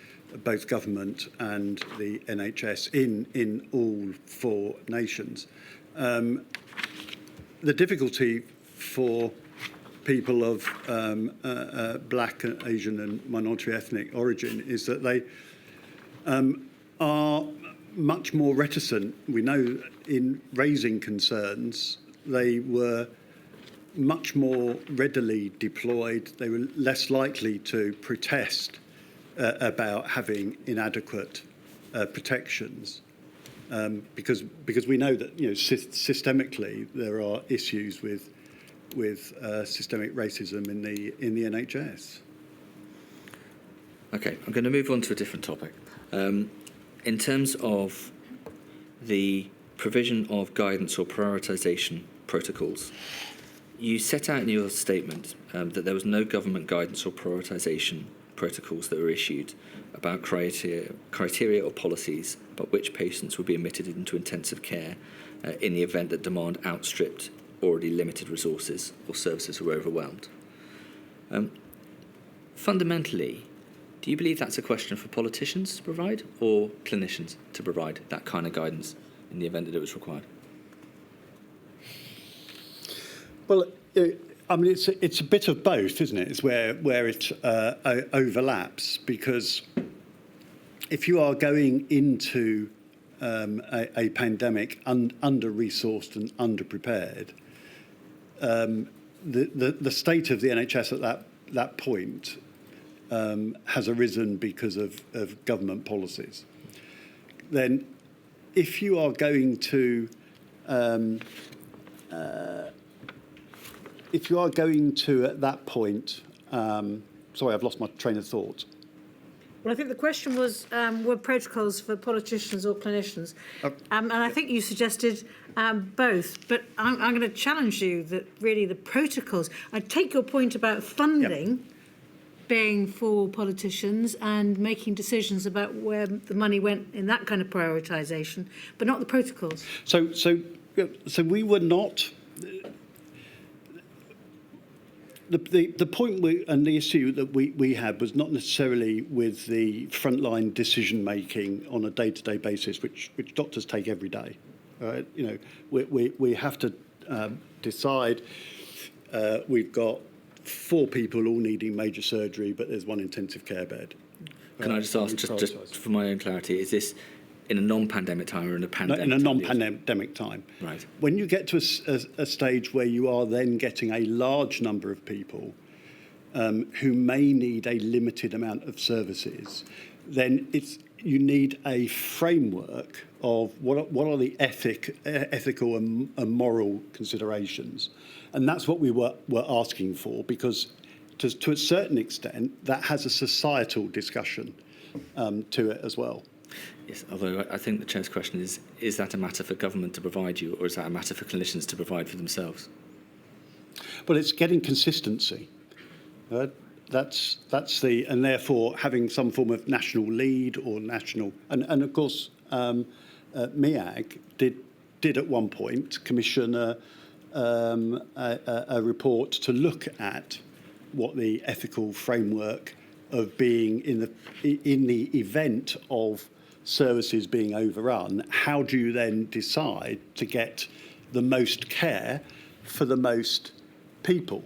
both government and the NHS in all four nations. The difficulty for people of black, Asian and minority ethnic origin is that they are much more reticent. We know in raising concerns, they were much more readily deployed. They were less likely to protest about having inadequate protections, because we know that systemically there are issues with systemic racism in the NHS. Okay, I'm going to move on to a different topic. In terms of the provision of guidance or prioritisation protocols, you set out in your statement that there was no government guidance or prioritisation protocols that were issued about criteria or policies about which patients would be admitted into intensive care in the event that demand outstripped already limited resources or services were overwhelmed. Fundamentally, Do you believe that's a question for politicians to provide or clinicians to provide that kind of guidance in the event that it was required? Well, I mean, it's a bit of both, isn't it? It's where it overlaps, because if you are going into a pandemic under-resourced and under-prepared, the state of the NHS at that point has arisen because of government policies. Then, if you are going to at that point, sorry, I've lost my train of thought. Well, I think the question was, were protocols for politicians or clinicians? And I think you suggested both, but I'm going to challenge you that really the protocols, I take your point about funding being for politicians and making decisions about where the money went in that kind of prioritisation, but not the protocols. So we were not. The point and the issue that we had was not necessarily with the frontline decision making on a day-to-day basis, which doctors take every day. Right? You know, we have to decide. We've got 4 people all needing major surgery, but there's 1 intensive care bed. Can I just ask, just for my own clarity, is this in a non-pandemic time or in a pandemic in a time? non-pandemic time. Right. When you get to a stage where you are then getting a large number of people who may need a limited amount of services, then you need a framework of what are the ethical and moral considerations. And that's what we were asking for, because to a certain extent, that has a societal discussion to it as well. Yes, although I think the Chair's question is that a matter for government to provide you, or is that a matter for clinicians to provide for themselves? Well, it's getting consistency. That's and therefore having some form of national lead or national, and of course, MEAG did at one point commission a report to look at what the ethical framework of being in the event of services being overrun, how do you then decide to get the most care for the most people?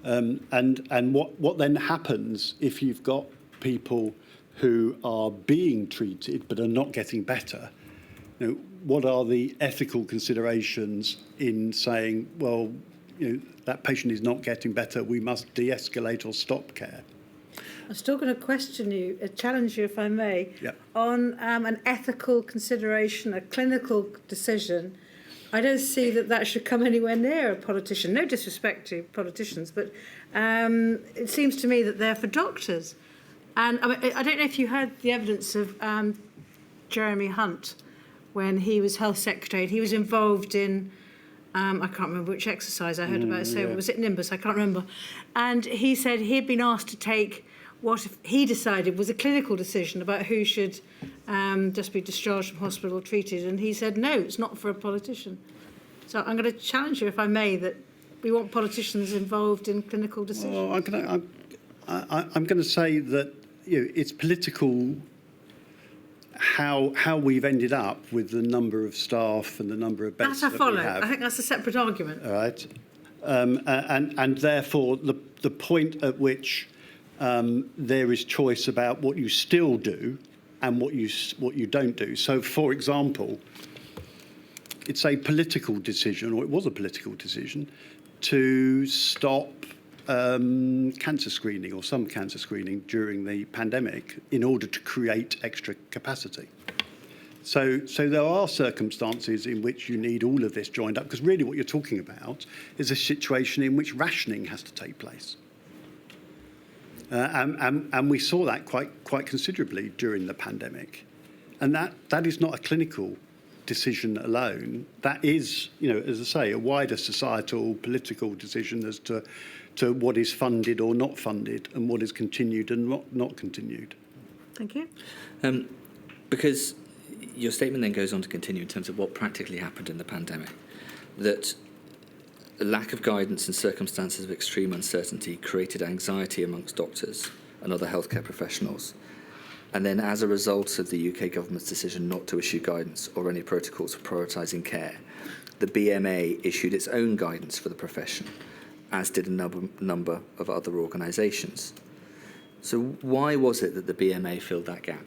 And what then happens if you've got people who are being treated but are not getting better? You know, what are the ethical considerations in saying, well, you know, that patient is not getting better, we must de-escalate or stop care? I'm still going to question you, challenge you, if I may, on an ethical consideration, a clinical decision. I don't see that should come anywhere near a politician. No disrespect to politicians, but it seems to me that they're for doctors. And I don't know if you heard the evidence of Jeremy Hunt when he was Health Secretary. He was involved in, I can't remember which exercise I heard about it, so was it Nimbus? I can't remember. And he said he'd been asked to take what he decided was a clinical decision about who should just be discharged from hospital or treated. And he said, no, it's not for a politician. So I'm going to challenge you, if I may, that we want politicians involved in clinical decisions. Well, I'm going to say that, you know, it's political how we've ended up with the number of staff and the number of beds that we have. I think that's a separate argument. All right. And therefore, the point at which there is choice about what you still do and what you don't do. So, for example, it's a political decision, or it was a political decision, to stop cancer screening or some cancer screening during the pandemic in order to create extra capacity. So there are circumstances in which you need all of this joined up, because really what you're talking about is a situation in which rationing has to take place. And we saw that quite considerably during the pandemic. And that is not a clinical decision alone. That is, you know, as I say, a wider societal, political decision as to what is funded or not funded and what is continued and not continued. Thank you. Because your statement then goes on to continue in terms of what practically happened in the pandemic, that the lack of guidance and circumstances of extreme uncertainty created anxiety amongst doctors and other healthcare professionals. And then as a result of the UK government's decision not to issue guidance or any protocols for prioritising care, the BMA issued its own guidance for the profession, as did a number of other organisations. So why was it that the BMA filled that gap?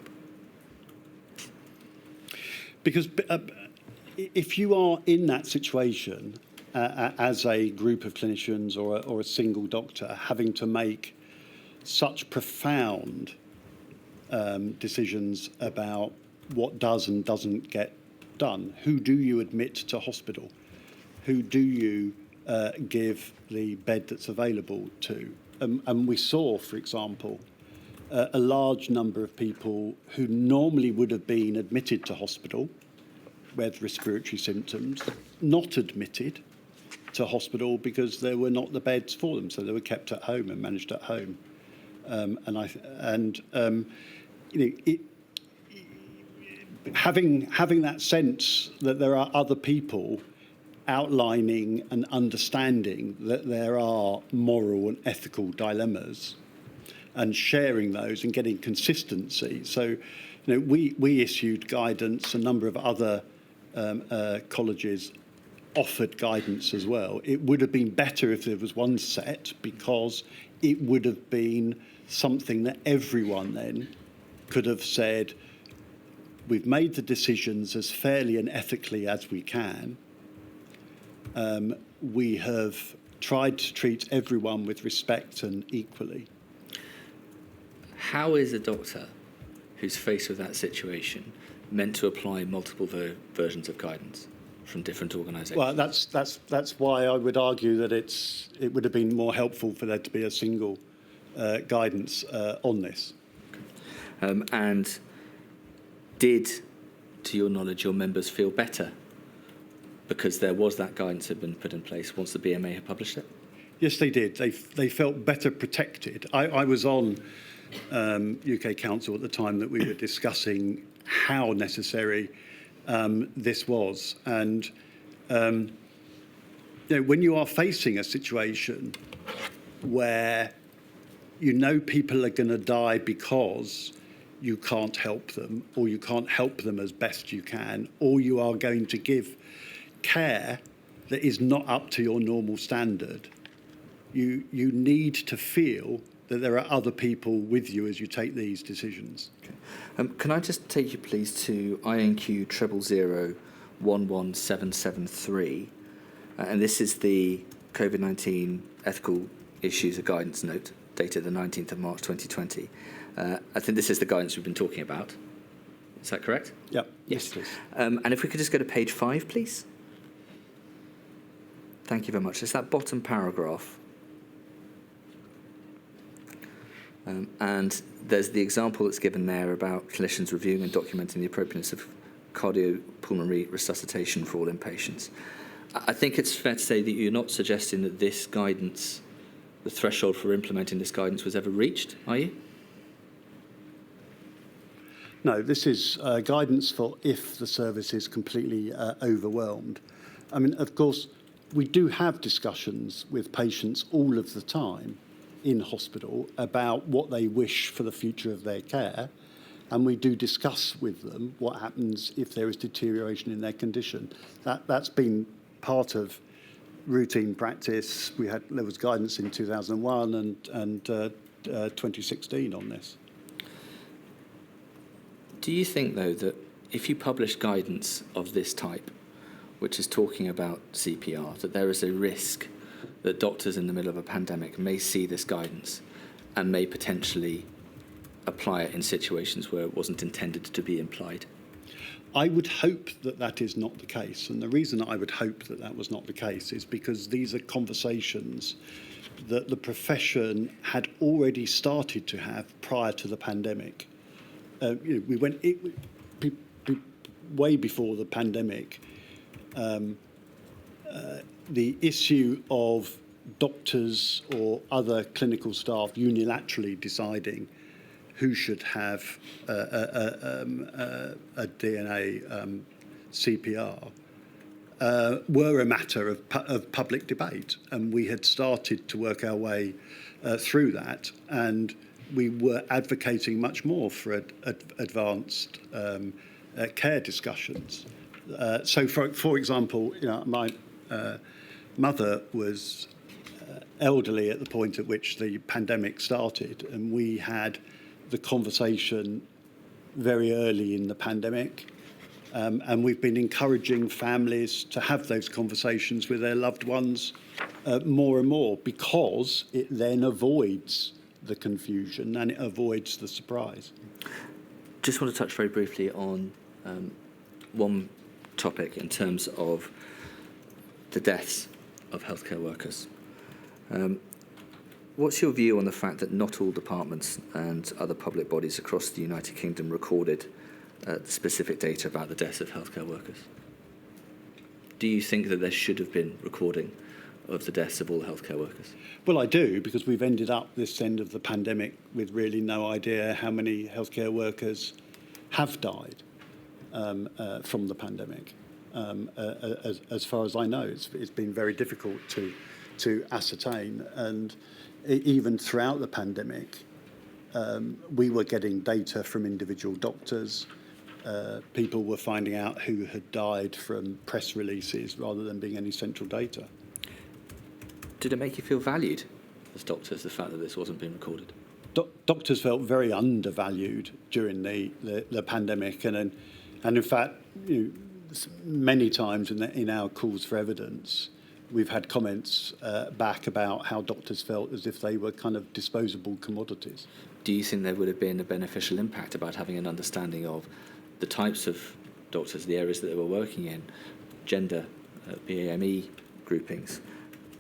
Because if you are in that situation as a group of clinicians or a single doctor having to make such profound decisions about what does and doesn't get done, who do you admit to hospital? Who do you give the bed that's available to? And we saw, for example, a large number of people who normally would have been admitted to hospital with respiratory symptoms, not admitted to hospital because there were not the beds for them, so they were kept at home and managed at home. Having that sense that there are other people outlining and understanding that there are moral and ethical dilemmas and sharing those and getting consistency. So, we issued guidance, a number of other colleges offered guidance as well. It would have been better if there was one set, because it would have been something that everyone then could have said, we've made the decisions as fairly and ethically as we can. We have tried to treat everyone with respect and equally. How is a doctor who's faced with that situation meant to apply multiple versions of guidance from different organisations? Well, that's why I would argue that it would have been more helpful for there to be a single guidance on this. And did, to your knowledge, your members feel better because there was that guidance had been put in place once the BMA had published it? Yes, they did. They felt better protected. I was on UK Council at the time that we were discussing how necessary this was. And when you are facing a situation where people are going to die because you can't help them, or you can't help them as best you can, or you are going to give care that is not up to your normal standard, you need to feel that there are other people with you as you take these decisions. Okay. Can I just take you, please, to INQ 000-11773, and this is the COVID-19 ethical issues, a guidance note dated the 19th of March 2020. I think this is the guidance we've been talking about. Is that correct? Yep. Yes. Please. And if we could just go to page 5, please. Thank you very much. It's that bottom paragraph. And there's the example that's given there about clinicians reviewing and documenting the appropriateness of cardiopulmonary resuscitation for all inpatients. I think it's fair to say that you're not suggesting that this guidance, the threshold for implementing this guidance, was ever reached, are you? No, this is guidance for if the service is completely overwhelmed. I mean, of course, we do have discussions with patients all of the time in hospital about what they wish for the future of their care, and we do discuss with them what happens if there is deterioration in their condition. That's been part of routine practice. There was guidance in 2001 and 2016 on this. Do you think, though, that if you publish guidance of this type, which is talking about CPR, that there is a risk that doctors in the middle of a pandemic may see this guidance and may potentially apply it in situations where it wasn't intended to be implied? I would hope that that is not the case. And the reason I would hope that that was not the case is because these are conversations that the profession had already started to have prior to the pandemic. We went way before the pandemic. The issue of doctors or other clinical staff unilaterally deciding who should have a DNA CPR were a matter of public debate, and we had started to work our way through that. And we were advocating much more for advanced care discussions. So, for example, my mother was elderly at the point at which the pandemic started, and we had the conversation very early in the pandemic. And we've been encouraging families to have those conversations with their loved ones more and more, because it then avoids the confusion and it avoids the surprise. Just want to touch very briefly on one topic in terms of the deaths of healthcare workers. What's your view on the fact that not all departments and other public bodies across the United Kingdom recorded specific data about the deaths of healthcare workers? Do you think that there should have been recording of the deaths of all healthcare workers? Well, I do, because we've ended up this end of the pandemic with really no idea how many healthcare workers have died from the pandemic. As far as I know, it's been very difficult to ascertain, and even throughout the pandemic, we were getting data from individual doctors. People were finding out who had died from press releases rather than being any central data. Did it make you feel valued as doctors, the fact that this wasn't being recorded? Doctors felt very undervalued during the pandemic, and in fact, many times in our calls for evidence, we've had comments back about how doctors felt as if they were kind of disposable commodities. Do you think there would have been a beneficial impact about having an understanding of the types of doctors, the areas that they were working in, gender, BAME groupings,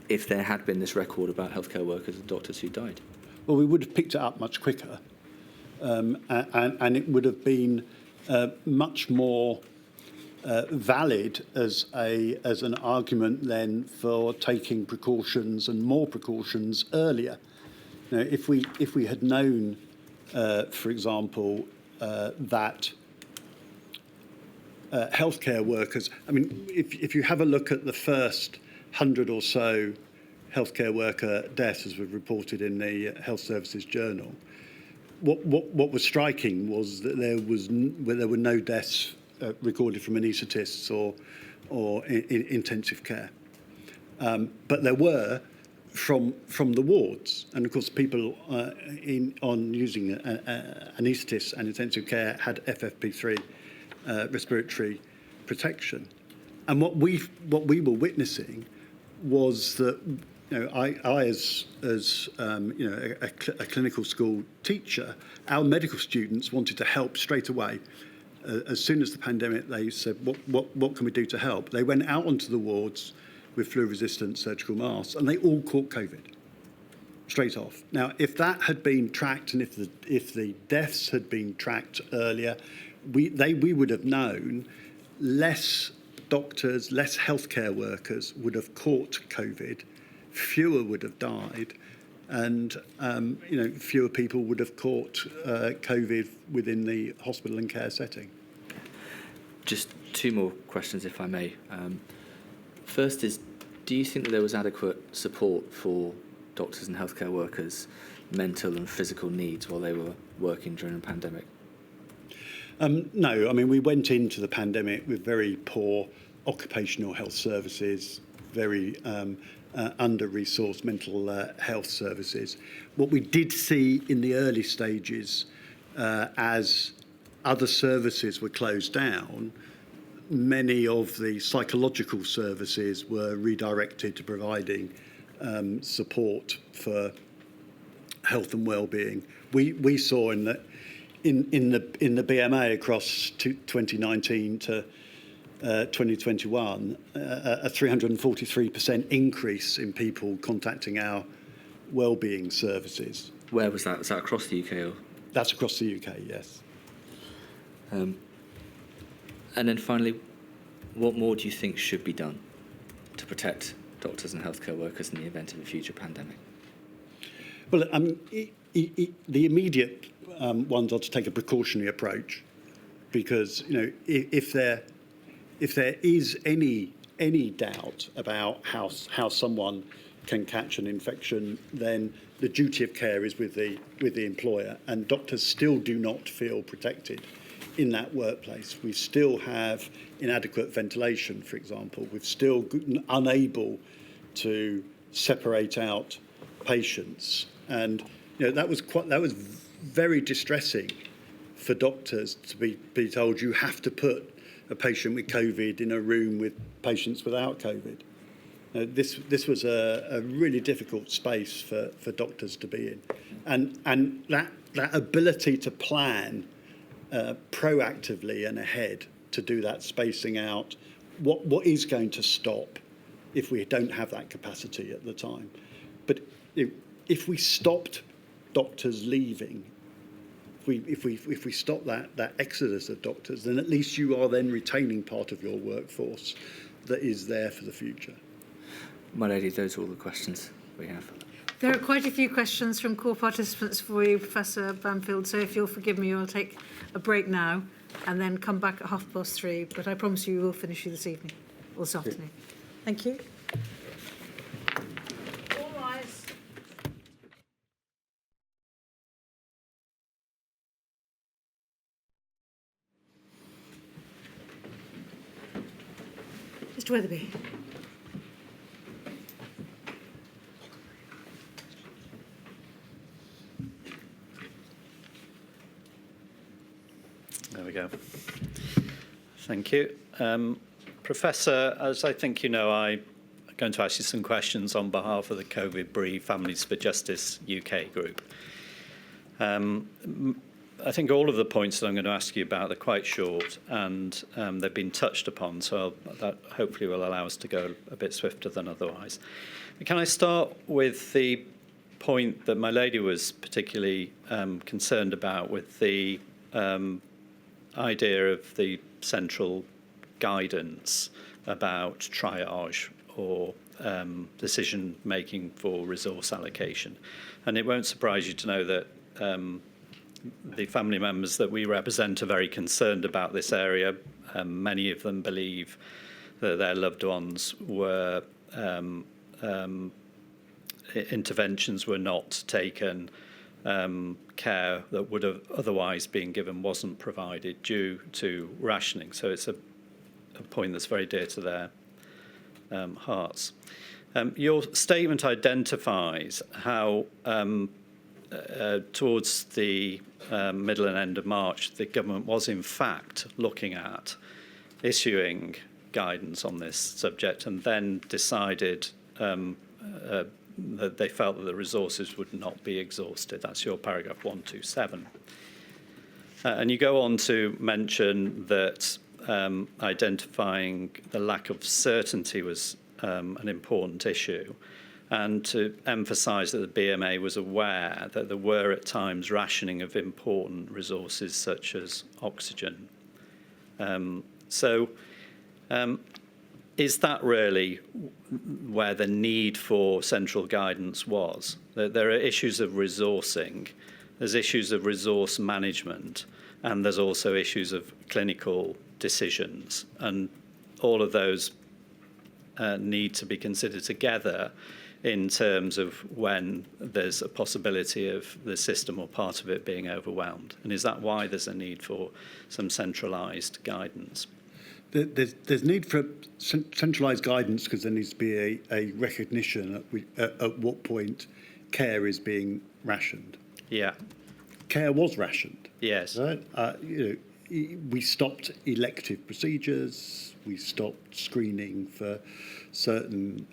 if there had been this record about healthcare workers and doctors who died? Well, we would have picked it up much quicker, and it would have been much more valid as an argument then for taking precautions and more precautions earlier. If we had known, for example, that healthcare workers, I mean, if you have a look at the first 100 or so healthcare worker deaths as was reported in the Health Services Journal, what was striking was that there were no deaths recorded from anaesthetists or intensive care, but there were from the wards, and of course people on using anaesthetists and intensive care had FFP3 respiratory protection, and what we were witnessing was that I as a clinical school teacher, our medical students wanted to help straight away. As soon as the pandemic, they said, what can we do to help? They went out onto the wards with flu-resistant surgical masks, and they all caught COVID straight off. Now, if that had been tracked, and if the deaths had been tracked earlier, we would have known less doctors, less healthcare workers would have caught COVID, fewer would have died, and fewer people would have caught COVID within the hospital and care setting. Just two more questions, if I may. First is, do you think that there was adequate support for doctors and healthcare workers' mental and physical needs while they were working during the pandemic? No, I mean, we went into the pandemic with very poor occupational health services, very under-resourced mental health services. What we did see in the early stages, as other services were closed down, many of the psychological services were redirected to providing support for health and well-being. We saw in the BMA across 2019 to 2021 a 343% increase in people contacting our well-being services. Where was that? Was that across the UK? Or? That's across the UK, yes. And then finally, what more do you think should be done to protect doctors and healthcare workers in the event of a future pandemic? Well, the immediate ones are to take a precautionary approach, because if there is any doubt about how someone can catch an infection, then the duty of care is with the employer, and doctors still do not feel protected in that workplace. We still have inadequate ventilation, for example. We're still unable to separate out patients, and that was very distressing for doctors to be told you have to put a patient with COVID in a room with patients without COVID. This was a really difficult space for doctors to be in, and that ability to plan proactively and ahead to do that spacing out, what is going to stop if we don't have that capacity at the time. But if we stopped doctors leaving, if we stop that exodus of doctors, then at least you are then retaining part of your workforce that is there for the future. My lady, those are all the questions we have. There are quite a few questions from core participants for you, Professor Banfield, so if you'll forgive me, I'll take a break now and then come back at 3:30, but I promise you we will finish you this evening, or this afternoon. Thank you. All rise. Mr. Weatherby. There we go. Thank you. Professor, as I think you know, I'm going to ask you some questions on behalf of the COVID Brief Families for Justice UK group. I think all of the points that I'm going to ask you about are quite short, and they've been touched upon, so that hopefully will allow us to go a bit swifter than otherwise. Can I start with the point that my lady was particularly concerned about, with the idea of the central guidance about triage or decision making for resource allocation? And it won't surprise you to know that the family members that we represent are very concerned about this area. Many of them believe that their loved ones were interventions were not taken, care that would have otherwise been given wasn't provided due to rationing. So it's a point that's very dear to their hearts. Your statement identifies how towards the middle and end of March, the government was in fact looking at issuing guidance on this subject, and then decided that they felt that the resources would not be exhausted. That's your paragraph 127. And you go on to mention that identifying the lack of certainty was an important issue, and to emphasise that the BMA was aware that there were at times rationing of important resources such as oxygen. Is that really where the need for central guidance was? There are issues of resourcing, there's issues of resource management, and there's also issues of clinical decisions. And all of those need to be considered together in terms of when there's a possibility of the system or part of it being overwhelmed. And is that why there's a need for some centralised guidance? There's need for centralised guidance because there needs to be a recognition at what point care is being rationed. Yeah. Care was rationed. Yes. Right? We stopped elective procedures. We stopped screening for certain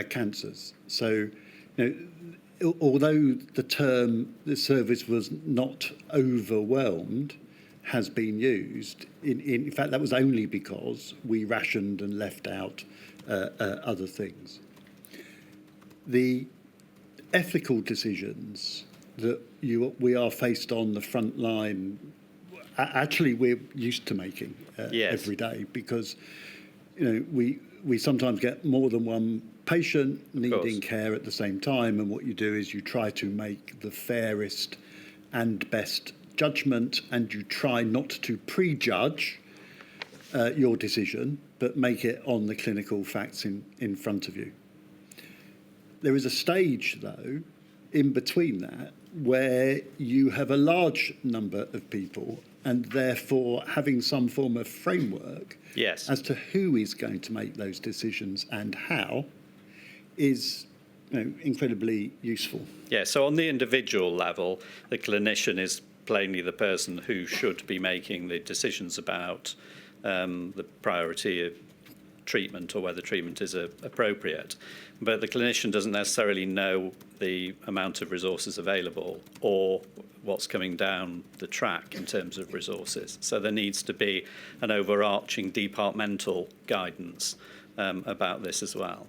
cancers. So, although the service was not overwhelmed, has been used. In fact, that was only because we rationed and left out other things. The ethical decisions that we are faced on the front line, actually we're used to making every day, because we sometimes get more than one patient needing care at the same time, and what you do is you try to make the fairest and best judgment, and you try not to prejudge your decision, but make it on the clinical facts in front of you. There is a stage, though, in between that where you have a large number of people and therefore having some form of framework Yes. as to who is going to make those decisions and how is incredibly useful. Yeah, so on the individual level, the clinician is plainly the person who should be making the decisions about the priority of treatment or whether treatment is appropriate. But the clinician doesn't necessarily know the amount of resources available or what's coming down the track in terms of resources. So there needs to be an overarching departmental guidance about this as well.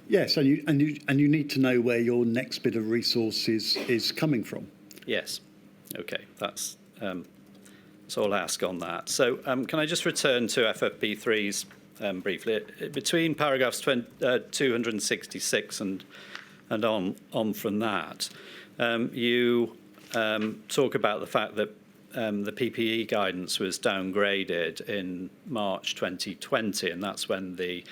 Yes, and you need to know where your next bit of resources is coming from. Yes. Okay, that's all I ask on that. So can I just return to FFP3s briefly? Between paragraphs 266 and on from that, you talk about the fact that the PPE guidance was downgraded in March 2020, and that's when the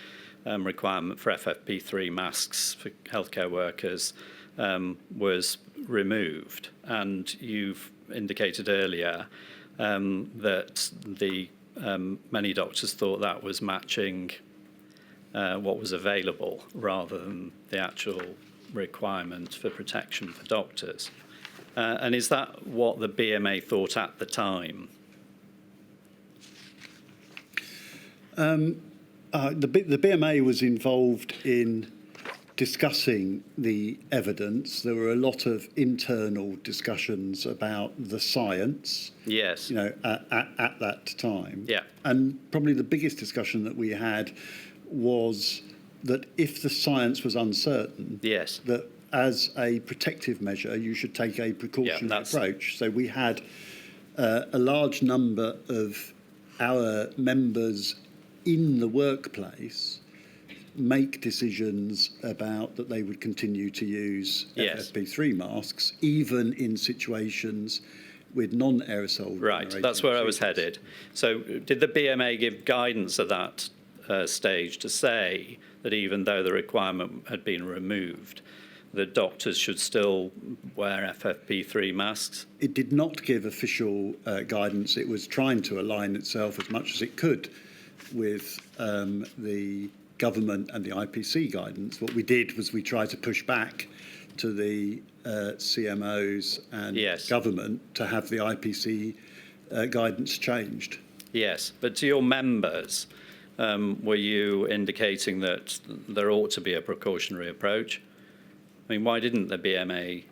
requirement for FFP3 masks for healthcare workers was removed. And you've indicated earlier that the many doctors thought that was matching what was available rather than the actual requirement for protection for doctors. And is that what the BMA thought at the time? The BMA was involved in discussing the evidence. There were a lot of internal discussions about the science. Yes. At that time. Yeah. And probably the biggest discussion that we had was that if the science was uncertain, Yes. that as a protective measure, you should take a precautionary approach. So we had a large number of our members in the workplace make decisions about that they would continue to use FFP3 masks, even in situations with non-aerosol. Right, that's where I was headed. So did the BMA give guidance at that stage to say that even though the requirement had been removed, the doctors should still wear FFP3 masks? It did not give official guidance. It was trying to align itself as much as it could with the government and the IPC guidance. What we did was we tried to push back to the CMOs and government to have the IPC guidance changed. Yes, but to your members, were you indicating that there ought to be a precautionary approach? I mean, why didn't the BMA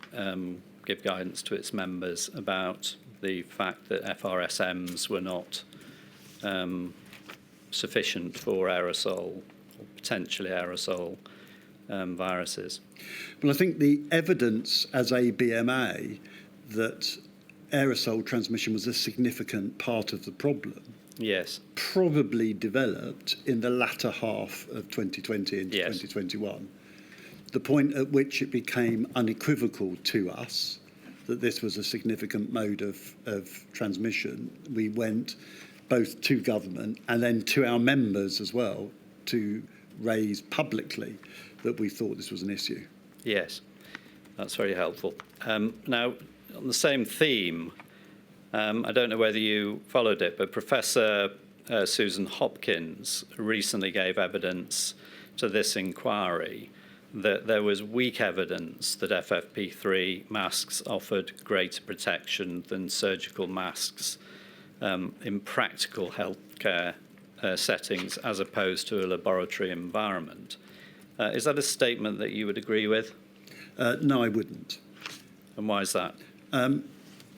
give guidance to its members about the fact that FRSMs were not sufficient for aerosol or potentially aerosol viruses? Well, I think the evidence as a BMA that aerosol transmission was a significant part of the problem probably developed in the latter half of 2020 into 2021. The point at which it became unequivocal to us that this was a significant mode of transmission, we went both to government and then to our members as well to raise publicly that we thought this was an issue. Yes, that's very helpful. Now, on the same theme, I don't know whether you followed it, but Professor Susan Hopkins recently gave evidence to this inquiry that there was weak evidence that FFP3 masks offered greater protection than surgical masks in practical healthcare settings as opposed to a laboratory environment. Is that a statement that you would agree with? No, I wouldn't. And why is that?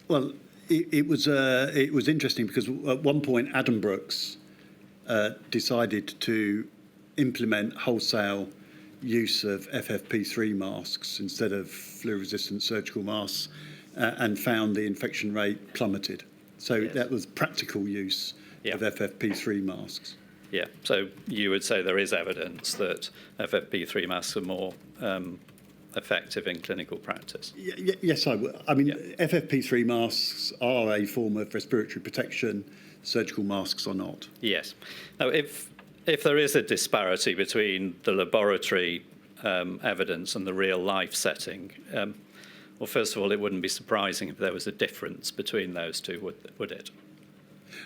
Well, it was interesting because at one point Adam Brooks decided to implement wholesale use of FFP3 masks instead of flu-resistant surgical masks and found the infection rate plummeted. So that was practical use of FFP3 masks. Yeah, so you would say there is evidence that FFP3 masks are more effective in clinical practice? Yes, I would. I mean, FFP3 masks are a form of respiratory protection. Surgical masks are not. Yes. Now, if there is a disparity between the laboratory evidence and the real life setting, well, first of all, it wouldn't be surprising if there was a difference between those two, would it?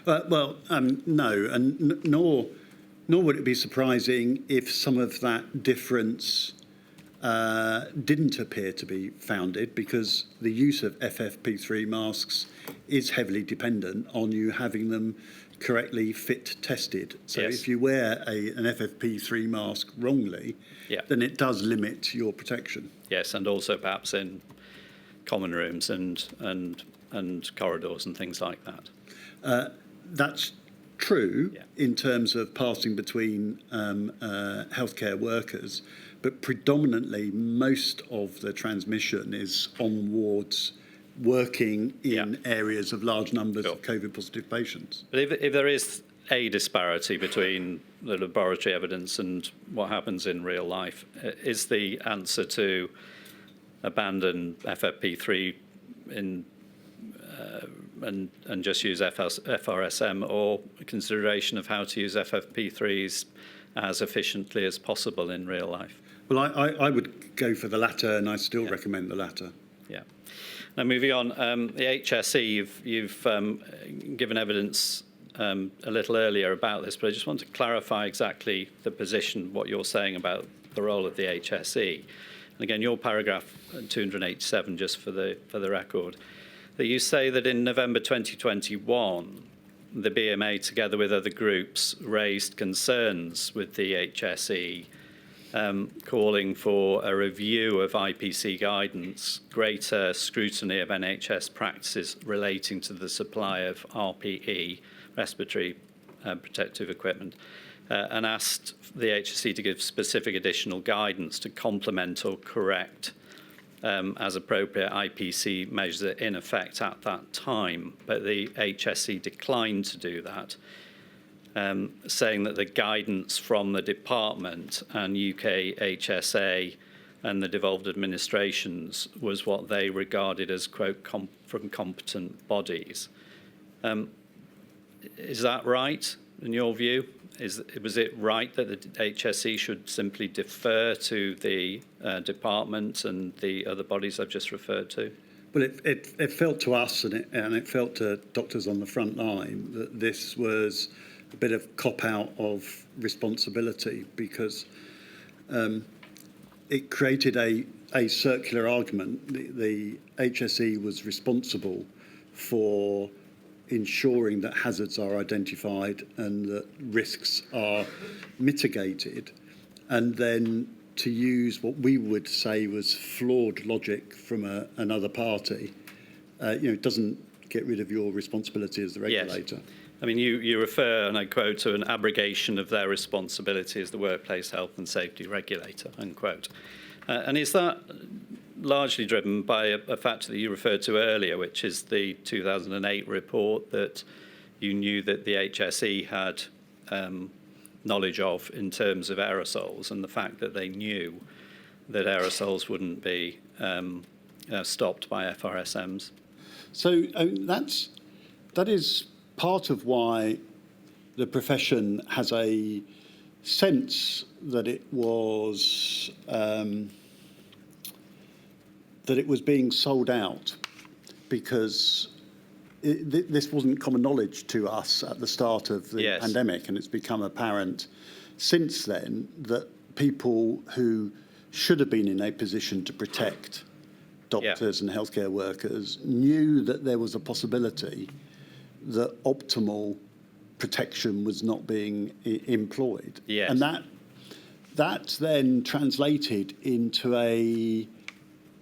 No, and nor would it be surprising if some of that difference didn't appear to be founded, because the use of FFP3 masks is heavily dependent on you having them correctly fit tested. So yes. if you wear an FFP3 mask wrongly, then it does limit your protection. Yes, and also perhaps in common rooms and corridors and things like that. That's true in terms of passing between healthcare workers, but predominantly most of the transmission is on wards working in areas of large numbers of COVID positive patients. But if there is a disparity between the laboratory evidence and what happens in real life, is the answer to abandon FFP3 and just use FRSM, or consideration of how to use FFP3s as efficiently as possible in real life? Well, I would go for the latter, and I still recommend the latter. Yeah. Now, moving on, the HSE, you've given evidence a little earlier about this, but I just want to clarify exactly the position, what you're saying about the role of the HSE. And again, your paragraph 287, just for the record, that you say that in November 2021, the BMA, together with other groups, raised concerns with the HSE, calling for a review of IPC guidance, greater scrutiny of NHS practices relating to the supply of RPE, respiratory protective equipment, and asked the HSE to give specific additional guidance to complement or correct as appropriate IPC measures in effect at that time. But the HSE declined to do that, saying that the guidance from the department and UK HSA and the devolved administrations was what they regarded as, quote, from competent bodies. Is that right, in your view? Was it right that the HSE should simply defer to the department and the other bodies I've just referred to? Well, it felt to us, and it felt to doctors on the front line, that this was a bit of cop-out of responsibility, because it created a circular argument. The HSE was responsible for ensuring that hazards are identified and that risks are mitigated, and then to use what we would say was flawed logic from another party, it doesn't get rid of your responsibility as the regulator. Yes. I mean, you refer, and I quote, to an abrogation of their responsibility as the workplace health and safety regulator, unquote. And is that largely driven by a factor that you referred to earlier, which is the 2008 report that you knew that the HSE had knowledge of in terms of aerosols, and the fact that they knew that aerosols wouldn't be stopped by FRSMs? So that is part of why the profession has a sense that it was being sold out, because this wasn't common knowledge to us at the start of the pandemic, and it's become apparent since then that people who should have been in a position to protect doctors and healthcare workers knew that there was a possibility that optimal protection was not being employed. Yes. And that's then translated into a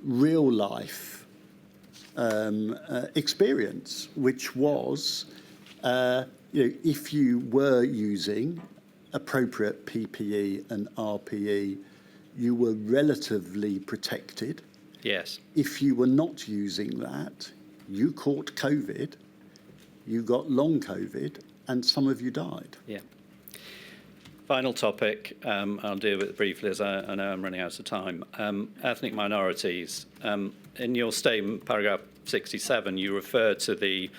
real life experience, which was, if you were using appropriate PPE and RPE, you were relatively protected. Yes. If you were not using that, you caught COVID, you got long COVID, and some of you died. Yeah. Final topic, I'll deal with it briefly as I know I'm running out of time. Ethnic minorities. In your statement, paragraph 67, you refer to the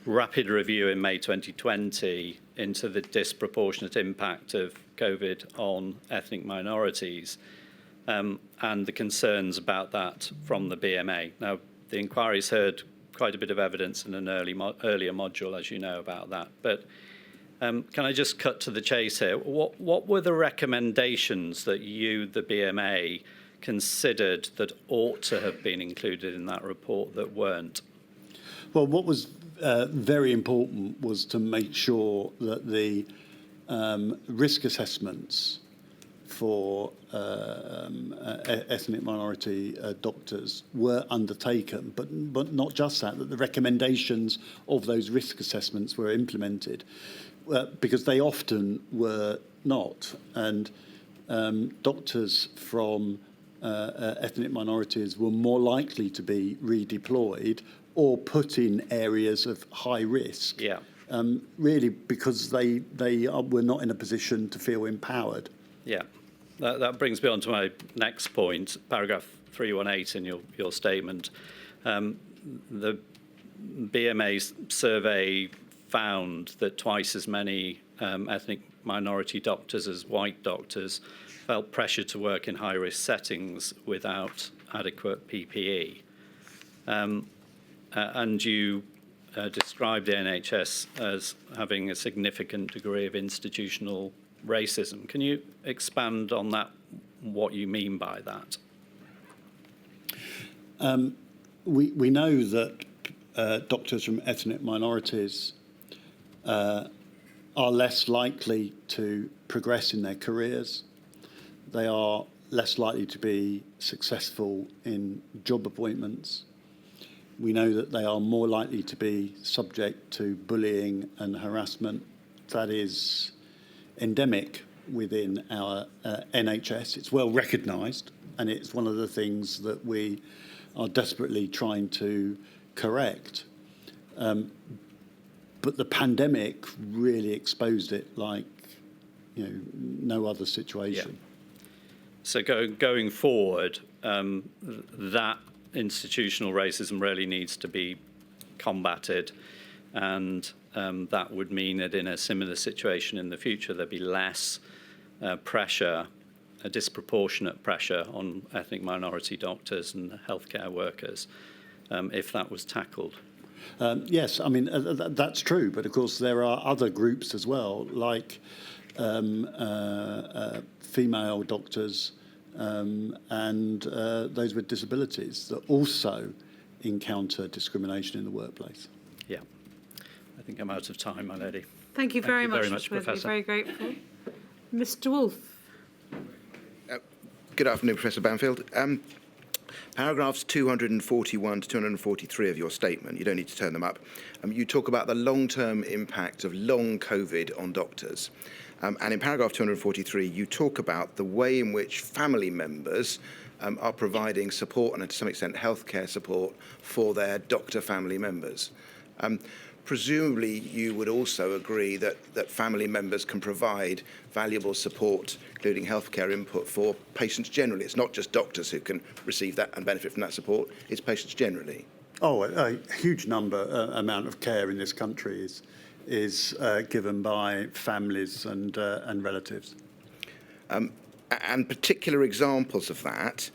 rapid review in May 2020 into the disproportionate impact of COVID on ethnic minorities. and the concerns about that from the BMA. Now, the inquiry's heard quite a bit of evidence in an earlier module, as you know, about that. But can I just cut to the chase here? What were the recommendations that you, the BMA, considered that ought to have been included in that report that weren't? Well, what was very important was to make sure that the risk assessments for ethnic minority doctors were undertaken, but not just that the recommendations of those risk assessments were implemented, because they often were not. And doctors from ethnic minorities were more likely to be redeployed or put in areas of high risk, really because they were not in a position to feel empowered. Yeah, that brings me on to my next point, paragraph 318 in your statement. The BMA's survey found that twice as many ethnic minority doctors as white doctors felt pressure to work in high-risk settings without adequate PPE. And you described the NHS as having a significant degree of institutional racism. Can you expand on that, what you mean by that? We know that doctors from ethnic minorities are less likely to progress in their careers. They are less likely to be successful in job appointments. We know that they are more likely to be subject to bullying and harassment. That is endemic within our NHS. It's well recognised, and it's one of the things that we are desperately trying to correct. But the pandemic really exposed it like no other situation. Yeah. So going forward, that institutional racism really needs to be combated, and that would mean that in a similar situation in the future there'd be less pressure, a disproportionate pressure on ethnic minority doctors and healthcare workers if that was tackled. Yes, I mean, that's true, but of course there are other groups as well, like female doctors and those with disabilities that also encounter discrimination in the workplace. Yeah. I think I'm out of time, my lady. Thank you very much, much, Professor. Professor. Very grateful. Mr. Wolf. Good afternoon, Professor Banfield. Paragraphs 241 to 243 of your statement, you don't need to turn them up, you talk about the long-term impact of long COVID on doctors. And in paragraph 243, you talk about the way in which family members are providing support and to some extent healthcare support for their doctor family members. Presumably, you would also agree that family members can provide valuable support, including healthcare input for patients generally. It's not just doctors who can receive that and benefit from that support, it's patients generally. Oh, a huge amount of care in this country is given by families and relatives. And particular examples of that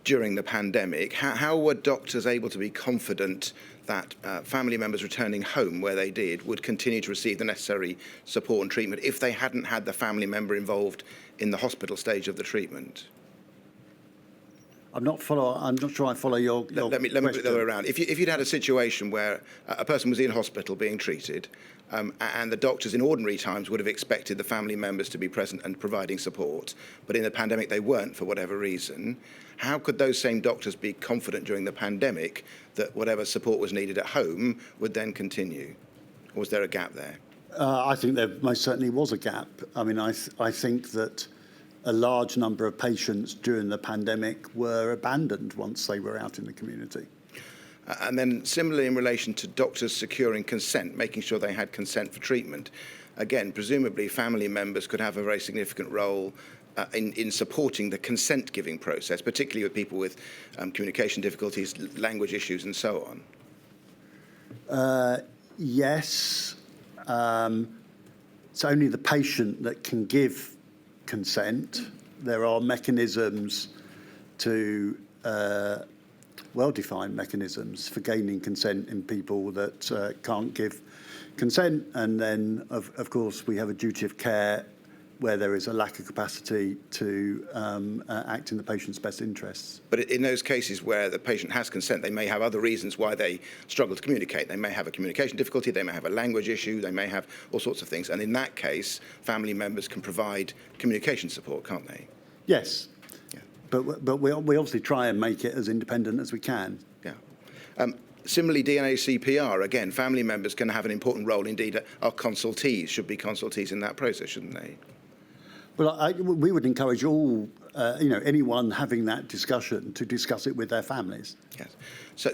during the pandemic, how were doctors able to be confident that family members returning home where they did would continue to receive the necessary support and treatment if they hadn't had the family member involved in the hospital stage of the treatment? I'm not sure I follow your Let me put it the other way around. If you'd had a situation where a person was in hospital being treated, and the doctors in ordinary times would have expected the family members to be present and providing support, but in the pandemic they weren't for whatever reason, how could those same doctors be confident during the pandemic that whatever support was needed at home would then continue? Or was there a gap there? I think there most certainly was a gap. I mean, I think that a large number of patients during the pandemic were abandoned once they were out in the community. And then similarly in relation to doctors securing consent, making sure they had consent for treatment, again, presumably family members could have a very significant role in supporting the consent-giving process, particularly with people with communication difficulties, language issues and so on. Yes. It's only the patient that can give consent. there are mechanisms to well-defined mechanisms for gaining consent in people that can't give consent, and then of course we have a duty of care where there is a lack of capacity to act in the patient's best interests. But in those cases where the patient has consent, they may have other reasons why they struggle to communicate. They may have a communication difficulty, they may have a language issue, they may have all sorts of things. And in that case, family members can provide communication support, can't they? Yes, Yeah. but we obviously try and make it as independent as we can. Yeah. Similarly, DNA CPR, again, family members can have an important role. Indeed, our consultees should be consultees in that process, shouldn't they? Well, we would encourage all, anyone having that discussion to discuss it with their families. Yes.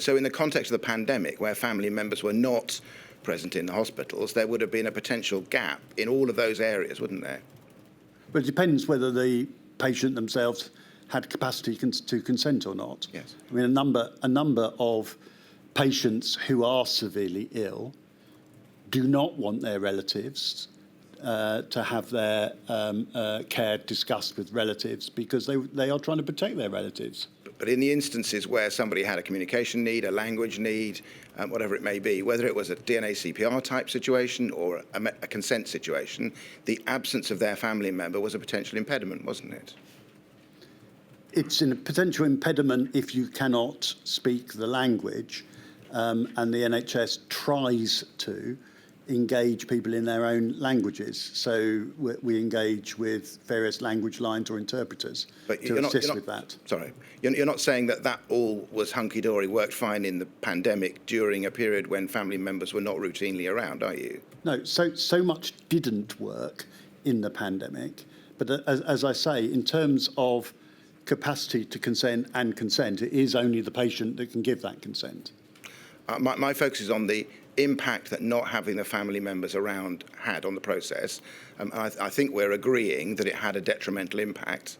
So in the context of the pandemic, where family members were not present in the hospitals, there would have been a potential gap in all of those areas, wouldn't there? But it depends whether the patient themselves had capacity to consent or not. Yes. I mean, a number of patients who are severely ill do not want their relatives to have their care discussed with relatives because they are trying to protect their relatives. But in the instances where somebody had a communication need, a language need, whatever it may be, whether it was a DNA CPR type situation or a consent situation, the absence of their family member was a potential impediment, wasn't it? It's a potential impediment if you cannot speak the language, and the NHS tries to engage people in their own languages. So we engage with various language lines or interpreters to assist with that. Sorry, you're not saying that all was hunky-dory, worked fine in the pandemic during a period when family members were not routinely around, are you? No, so much didn't work in the pandemic. But as I say, in terms of capacity to consent and consent, it is only the patient that can give that consent. My focus is on the impact that not having the family members around had on the process. I think we're agreeing that it had a detrimental impact.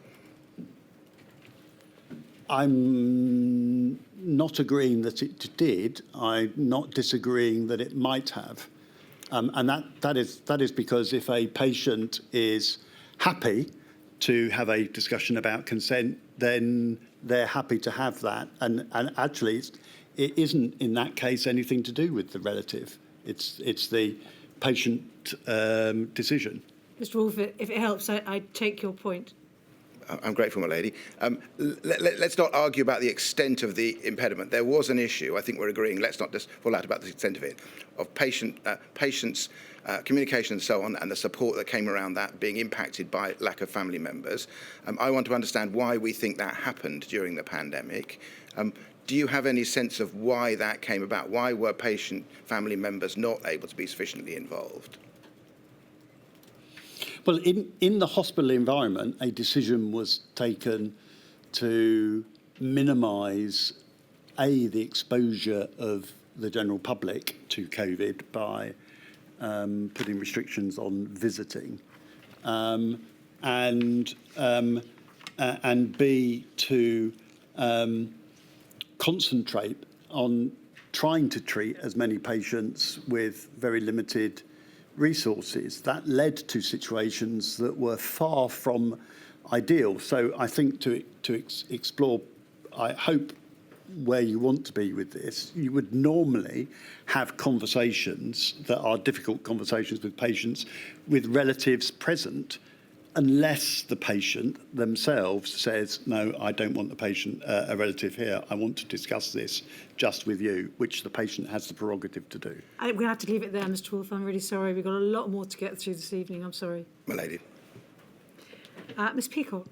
I'm not agreeing that it did. I'm not disagreeing that it might have. And that is because if a patient is happy to have a discussion about consent, then they're happy to have that. And actually, it isn't in that case anything to do with the relative. It's the patient decision. Mr. Wolfe, if it helps, I take your point. I'm grateful, my lady. Let's not argue about the extent of the impediment. There was an issue, I think we're agreeing, let's not just fall out about the extent of it, of patients' communication and so on, and the support that came around that being impacted by lack of family members. I want to understand why we think that happened during the pandemic. Do you have any sense of why that came about? Why were patient family members not able to be sufficiently involved? Well, in the hospital environment, a decision was taken to minimise, the exposure of the general public to COVID by putting restrictions on visiting, and B, to concentrate on trying to treat as many patients with very limited resources. That led to situations that were far from ideal. So I think to explore, I hope, where you want to be with this, you would normally have conversations that are difficult conversations with patients with relatives present, unless the patient themselves says, no, I don't want the patient, a relative here. I want to discuss this just with you, which the patient has the prerogative to do. I think we have to leave it there, Mr. Wolfe. I'm really sorry. We've got a lot more to get through this evening. I'm sorry. My lady. Ms. Peacock.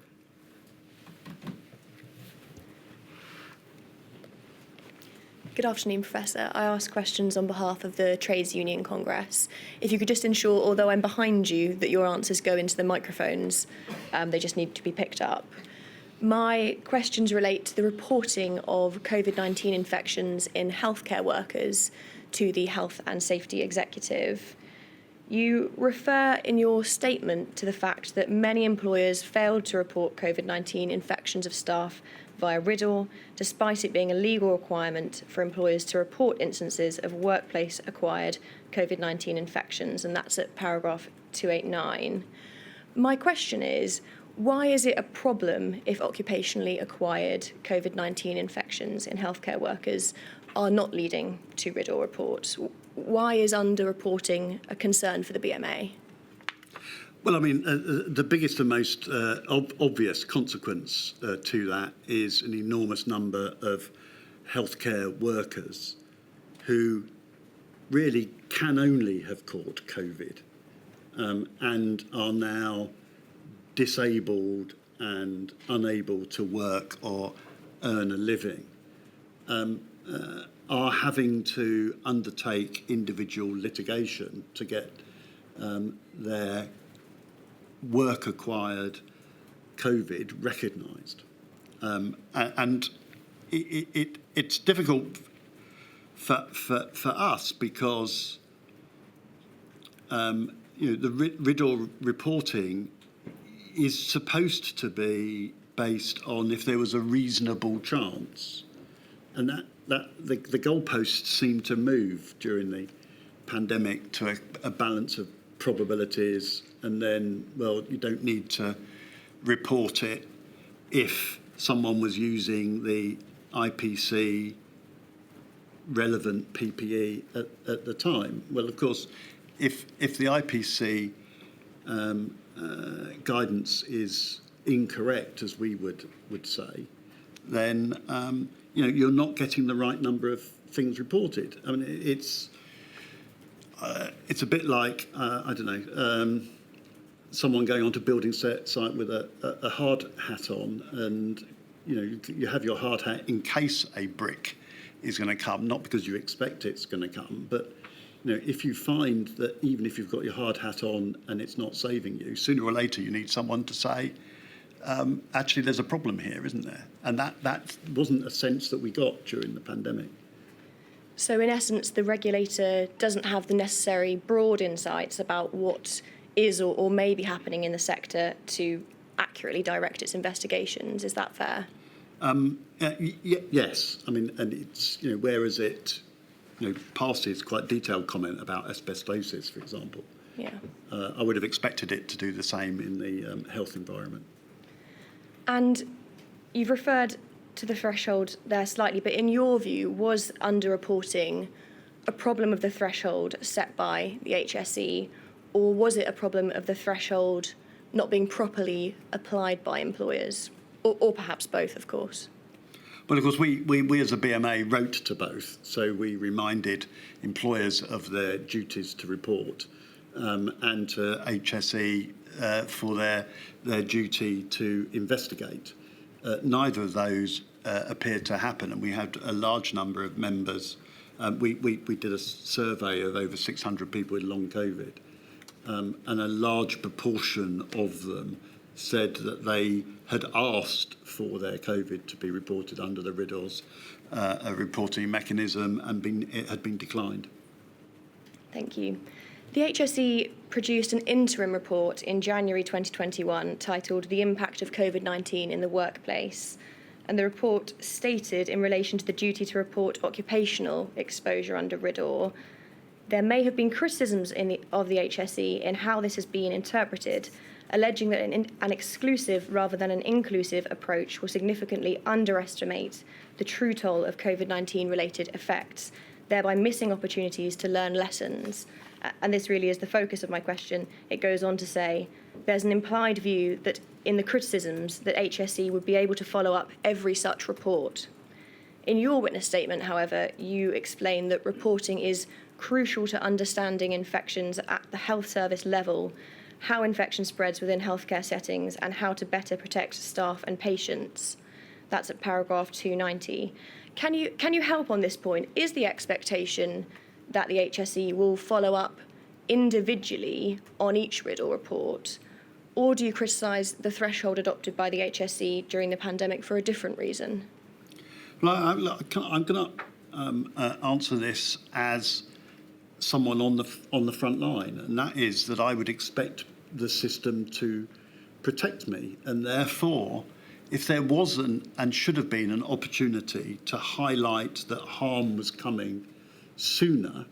Good afternoon, Professor. I ask questions on behalf of the Trades Union Congress. If you could just ensure, although I'm behind you, that your answers go into the microphones. They just need to be picked up. My questions relate to the reporting of COVID-19 infections in healthcare workers to the Health and Safety Executive. You refer in your statement to the fact that many employers failed to report COVID-19 infections of staff via riddle, despite it being a legal requirement for employers to report instances of workplace-acquired COVID-19 infections, and that's at paragraph 289. My question is, Why is it a problem if occupationally acquired COVID-19 infections in healthcare workers are not leading to RIDDOR reports? Why is underreporting a concern for the BMA? Well, I mean, the biggest and most obvious consequence to that is an enormous number of healthcare workers who really can only have caught COVID and are now disabled and unable to work or earn a living, are having to undertake individual litigation to get their work-acquired COVID recognised. And it's difficult for us because the RIDDOR reporting is supposed to be based on if there was a reasonable chance, and that the goalposts seem to move during the pandemic to a balance of probabilities, and then, well, you don't need to report it if someone was using the IPC relevant PPE at the time. Well, of course, if the IPC guidance is incorrect, as we would say, then you're not getting the right number of things reported. I mean, it's a bit like someone going onto a building site with a hard hat on, and you have your hard hat in case a brick is going to come, not because you expect it's going to come, but if you find that even if you've got your hard hat on and it's not saving you, sooner or later you need someone to say, actually there's a problem here, isn't there? And that wasn't a sense that we got during the pandemic. So in essence, the regulator doesn't have the necessary broad insights about what is or may be happening in the sector to accurately direct its investigations. Is that fair? Yes. I mean, and it's, whereas it, passes quite detailed comment about asbestosis, for example. Yeah. I would have expected it to do the same in the health environment. And you've referred to the threshold there slightly, but in your view, was underreporting a problem of the threshold set by the HSE, or was it a problem of the threshold not being properly applied by employers? Or perhaps both, of course. Well, of course, we as a BMA wrote to both, so we reminded employers of their duties to report and to HSE for their duty to investigate. Neither of those appeared to happen, and we had a large number of members. We did a survey of over 600 people with long COVID, and a large proportion of them said that they had asked for their COVID to be reported under the RIDDOR's reporting mechanism, and it had been declined. Thank you. The HSE produced an interim report in January 2021 titled The Impact of COVID-19 in the Workplace. And the report stated, in relation to the duty to report occupational exposure under RIDDOR, there may have been criticisms of the HSE in how this has been interpreted, alleging that an exclusive rather than an inclusive approach will significantly underestimate the true toll of COVID-19 related effects, thereby missing opportunities to learn lessons. And this really is the focus of my question. It goes on to say, there's an implied view that in the criticisms that HSE would be able to follow up every such report. In your witness statement, however, you explain that reporting is crucial to understanding infections at the health service level, how infection spreads within healthcare settings, and how to better protect staff and patients. That's at paragraph 290. Can you help on this point? Is the expectation that the HSE will follow up individually on each RIDDOR report, or do you criticise the threshold adopted by the HSE during the pandemic for a different reason? Well, I'm going to answer this as someone on the front line, and that is that I would expect the system to protect me, and therefore, if there wasn't and should have been an opportunity to highlight that harm was coming sooner,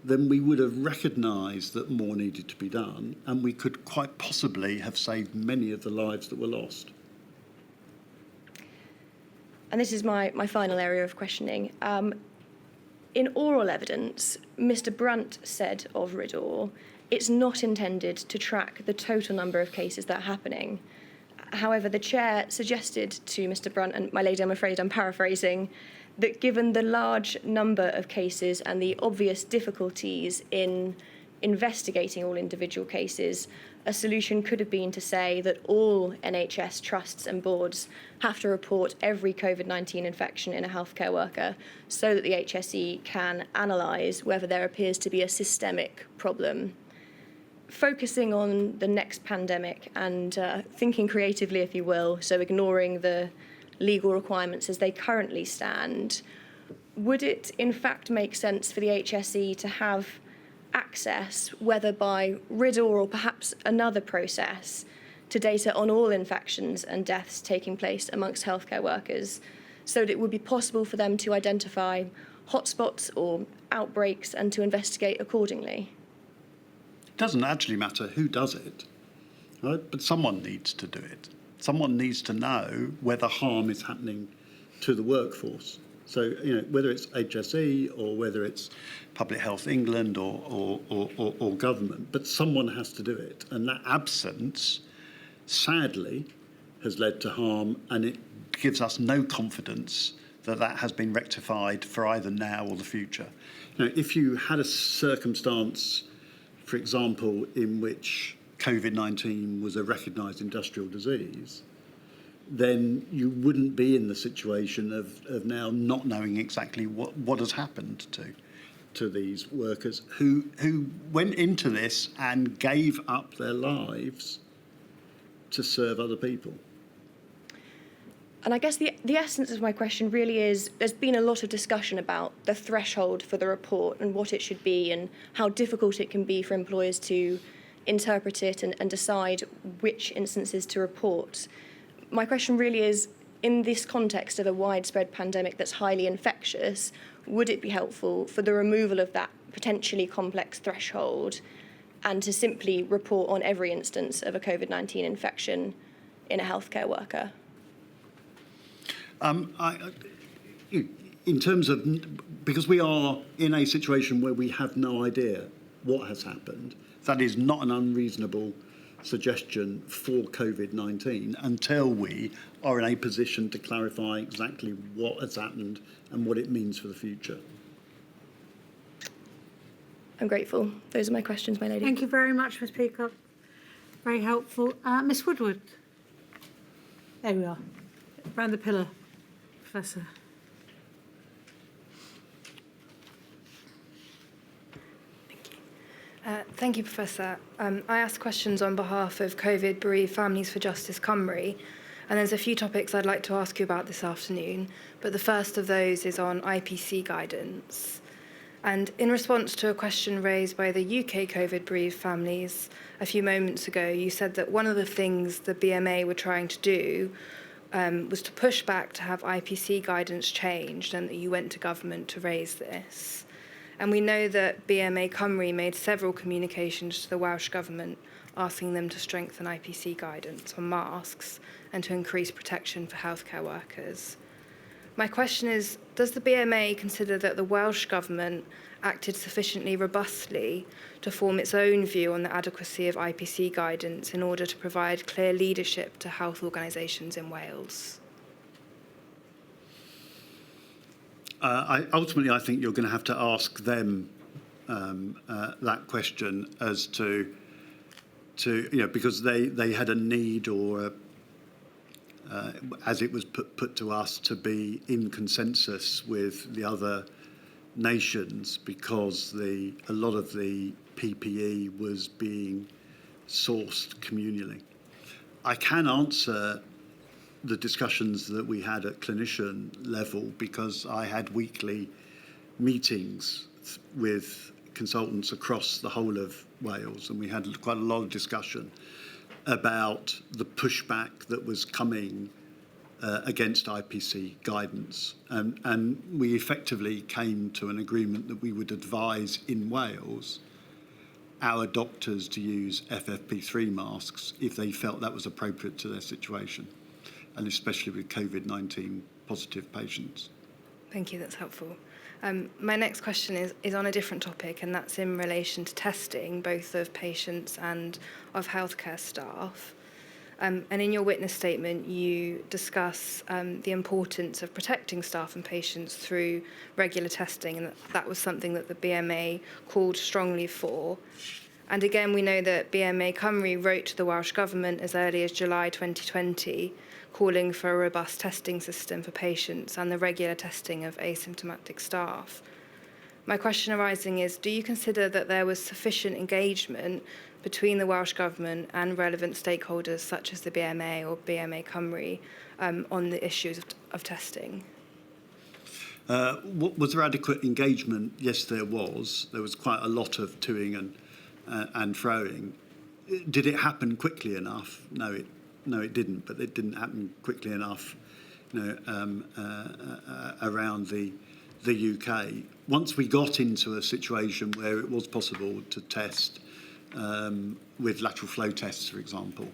then we would have recognised that more needed to be done, and we could quite possibly have saved many of the lives that were lost. And this is my final area of questioning. In oral evidence, Mr. Brunt said of Ridor, it's not intended to track the total number of cases that are happening. However, the chair suggested to Mr. Brunt, and my lady, I'm afraid I'm paraphrasing, that given the large number of cases and the obvious difficulties in investigating all individual cases, a solution could have been to say that all NHS trusts and boards have to report every COVID-19 infection in a healthcare worker so that the HSE can analyse whether there appears to be a systemic problem. Focusing on the next pandemic and thinking creatively, if you will, so ignoring the legal requirements as they currently stand, would it in fact make sense for the HSE to have access, whether by Ridor or perhaps another process, to data on all infections and deaths taking place amongst healthcare workers, so that it would be possible for them to identify hotspots or outbreaks and to investigate accordingly? It doesn't actually matter who does it, right? But someone needs to do it. Someone needs to know whether harm is happening to the workforce. So, whether it's HSE or whether it's Public Health England or government, but someone has to do it. And that absence, sadly, has led to harm, and it gives us no confidence that that has been rectified for either now or the future. If you had a circumstance, for example, in which Covid-19 was a recognised industrial disease, then you wouldn't be in the situation of now not knowing exactly what has happened to these workers who went into this and gave up their lives to serve other people. And I guess the essence of my question really is, there's been a lot of discussion about the threshold for the report and what it should be and how difficult it can be for employers to interpret it and decide which instances to report. My question really is, in this context of a widespread pandemic that's highly infectious, would it be helpful for the removal of that potentially complex threshold and to simply report on every instance of a COVID-19 infection in a healthcare worker? In terms of, because we are in a situation where we have no idea what has happened, that is not an unreasonable suggestion for COVID-19 until we are in a position to clarify exactly what has happened and what it means for the future. I'm grateful. Those are my questions, my lady. Thank you very much, Ms Peacock. Very helpful. Miss Woodward. There we are. Round the pillar, Professor. Thank you, Professor. I asked questions on behalf of COVID bereaved Families for Justice Cymru, and there's a few topics I'd like to ask you about this afternoon, but the first of those is on IPC guidance. And in response to a question raised by the UK COVID bereaved families a few moments ago, you said that one of the things the BMA were trying to do was to push back to have IPC guidance changed, and that you went to government to raise this. And we know that BMA Cymru made several communications to the Welsh Government asking them to strengthen IPC guidance on masks and to increase protection for healthcare workers. My question is, does the BMA consider that the Welsh Government acted sufficiently robustly to form its own view on the adequacy of IPC guidance in order to provide clear leadership to health organisations in Wales? Ultimately, I think you're going to have to ask them that question as to because they had a need, or as it was put to us, to be in consensus with the other nations, because a lot of the PPE was being sourced communally. I can answer the discussions that we had at clinician level, because I had weekly meetings with consultants across the whole of Wales, and we had quite a lot of discussion about the pushback that was coming against IPC guidance. And we effectively came to an agreement that we would advise in Wales our doctors to use FFP3 masks if they felt that was appropriate to their situation, and especially with COVID-19 positive patients. Thank you, that's helpful. My next question is on a different topic, and that's in relation to testing, both of patients and of healthcare staff. And in your witness statement, you discuss the importance of protecting staff and patients through regular testing, and that was something that the BMA called strongly for. And again, we know that BMA Cymru wrote to the Welsh Government as early as July 2020, calling for a robust testing system for patients and the regular testing of asymptomatic staff. My question arising is, do you consider that there was sufficient engagement between the Welsh Government and relevant stakeholders such as the BMA or BMA Cymru on the issues of testing? Was there adequate engagement? Yes, there was. There was quite a lot of toing and froing. Did it happen quickly enough? No, it didn't. But it didn't happen quickly enough, around the UK. Once we got into a situation where it was possible to test with lateral flow tests, for example,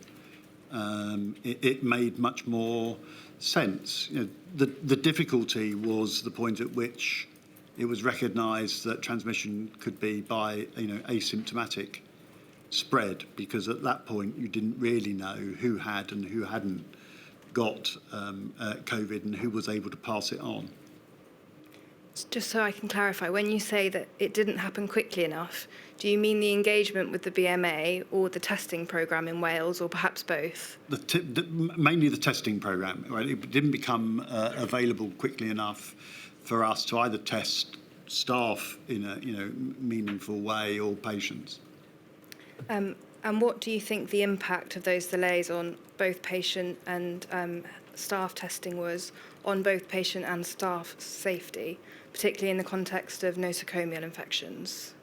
it made much more sense. The difficulty was the point at which it was recognised that transmission could be by asymptomatic spread, because at that point you didn't really know who had and who hadn't got COVID and who was able to pass it on. Just so I can clarify, when you say that it didn't happen quickly enough, do you mean the engagement with the BMA or the testing programme in Wales, or perhaps both? Mainly the testing programme. Right? It didn't become available quickly enough for us to either test staff in a meaningful way or patients. And what do you think the impact of those delays on both patient and staff testing was on both patient and staff safety, particularly in the context of nosocomial infections?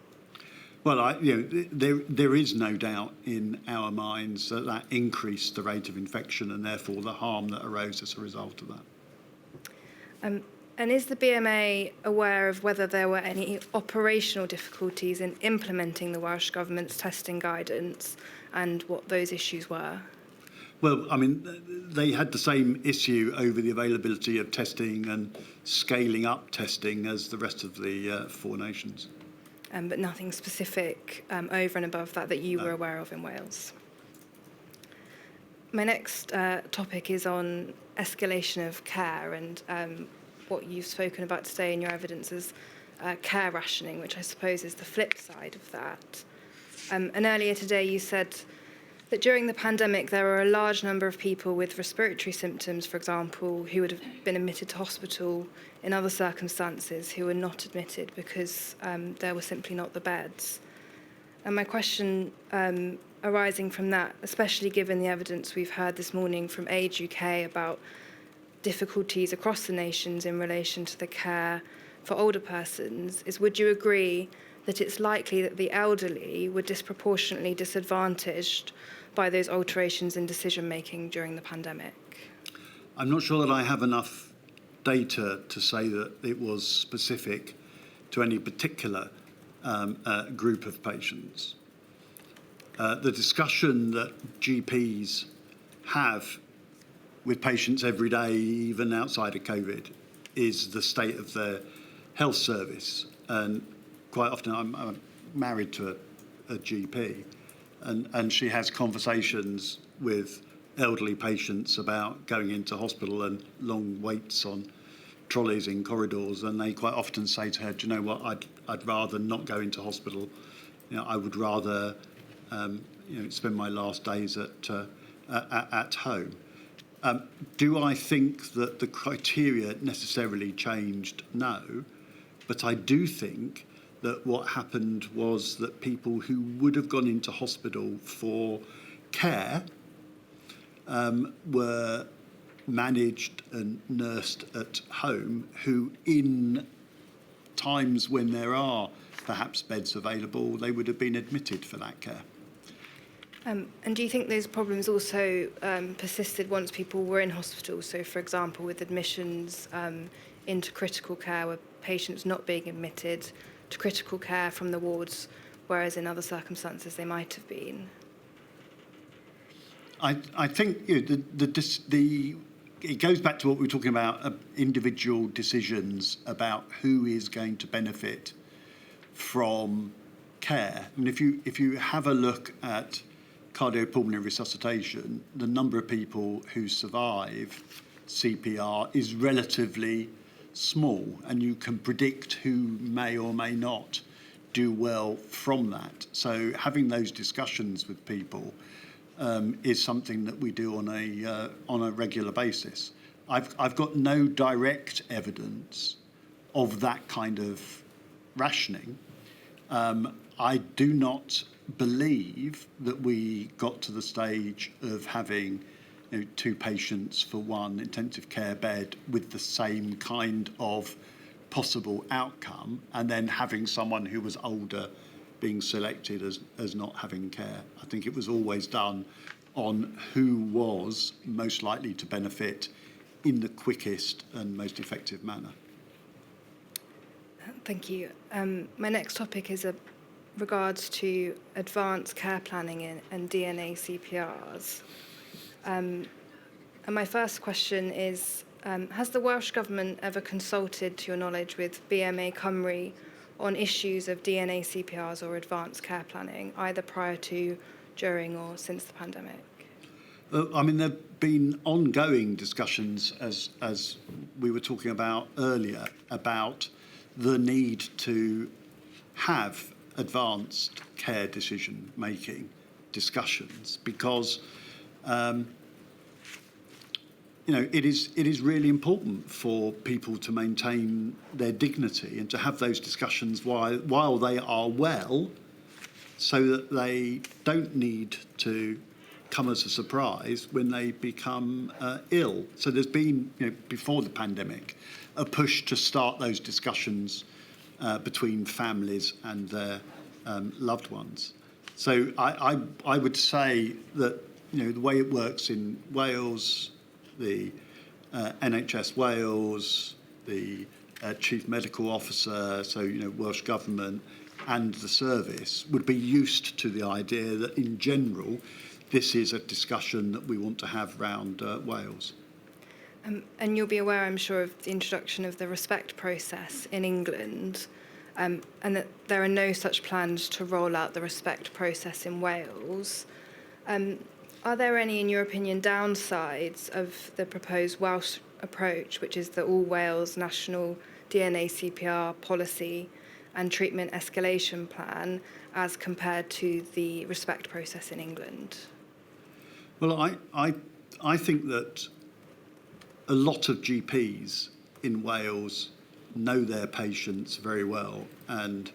Well, there is no doubt in our minds that increased the rate of infection and therefore the harm that arose as a result of that. And is the BMA aware of whether there were any operational difficulties in implementing the Welsh Government's testing guidance and what those issues were? Well, they had the same issue over the availability of testing and scaling up testing as the rest of the four nations. But nothing specific over and above that you were aware of in Wales. My next topic is on escalation of care and what you've spoken about today in your evidence is care rationing, which I suppose is the flip side of that. And earlier today you said that during the pandemic there were a large number of people with respiratory symptoms, for example, who would have been admitted to hospital in other circumstances who were not admitted because there were simply not the beds. And my question arising from that, especially given the evidence we've heard this morning from Age UK about difficulties across the nations in relation to the care for older persons, is would you agree that it's likely that the elderly were disproportionately disadvantaged by those alterations in decision-making during the pandemic? I'm not sure that I have enough data to say that it was specific to any particular group of patients. The discussion that GPs have with patients every day, even outside of COVID, is the state of their health service. And quite often I'm married to a GP, and she has conversations with elderly patients about going into hospital and long waits on trolleys in corridors, and they quite often say to her, do you know what, I'd rather not go into hospital. I would rather spend my last days at home. Do I think that the criteria necessarily changed? No. But I do think that what happened was that people who would have gone into hospital for care were managed and nursed at home, who in times when there are perhaps beds available, they would have been admitted for that care. And do you think those problems also persisted once people were in hospital? So, for example, with admissions into critical care, where patients not being admitted to critical care from the wards, whereas in other circumstances they might have been? I think it goes back to what we were talking about, individual decisions about who is going to benefit from care. And if you have a look at cardiopulmonary resuscitation, the number of people who survive CPR is relatively small, and you can predict who may or may not do well from that. So having those discussions with people is something that we do on a regular basis. I've got no direct evidence of that kind of rationing. I do not believe that we got to the stage of having 2 patients for 1 intensive care bed with the same kind of possible outcome, and then having someone who was older being selected as not having care. I think it was always done on who was most likely to benefit in the quickest and most effective manner. Thank you. My next topic is regards to advanced care planning and DNA CPRs. And my first question is, has the Welsh Government ever consulted, to your knowledge, with BMA Cymru on issues of DNA CPRs or advanced care planning, either prior to, during or since the pandemic? I mean, there have been ongoing discussions, as we were talking about earlier, about the need to have advanced care decision-making discussions, because it is really important for people to maintain their dignity and to have those discussions while they are well, so that they don't need to come as a surprise when they become ill. So there's been, before the pandemic, a push to start those discussions between families and their loved ones. So I would say that the way it works in Wales, the NHS Wales, the Chief Medical Officer, so Welsh Government, and the service would be used to the idea that in general this is a discussion that we want to have around Wales. And you'll be aware, I'm sure, of the introduction of the respect process in England, and that there are no such plans to roll out the respect process in Wales. Are there any, in your opinion, downsides of the proposed Welsh approach, which is the all-Wales national DNA CPR policy and treatment escalation plan, as compared to the respect process in England? Well, I think that a lot of GPs in Wales know their patients very well and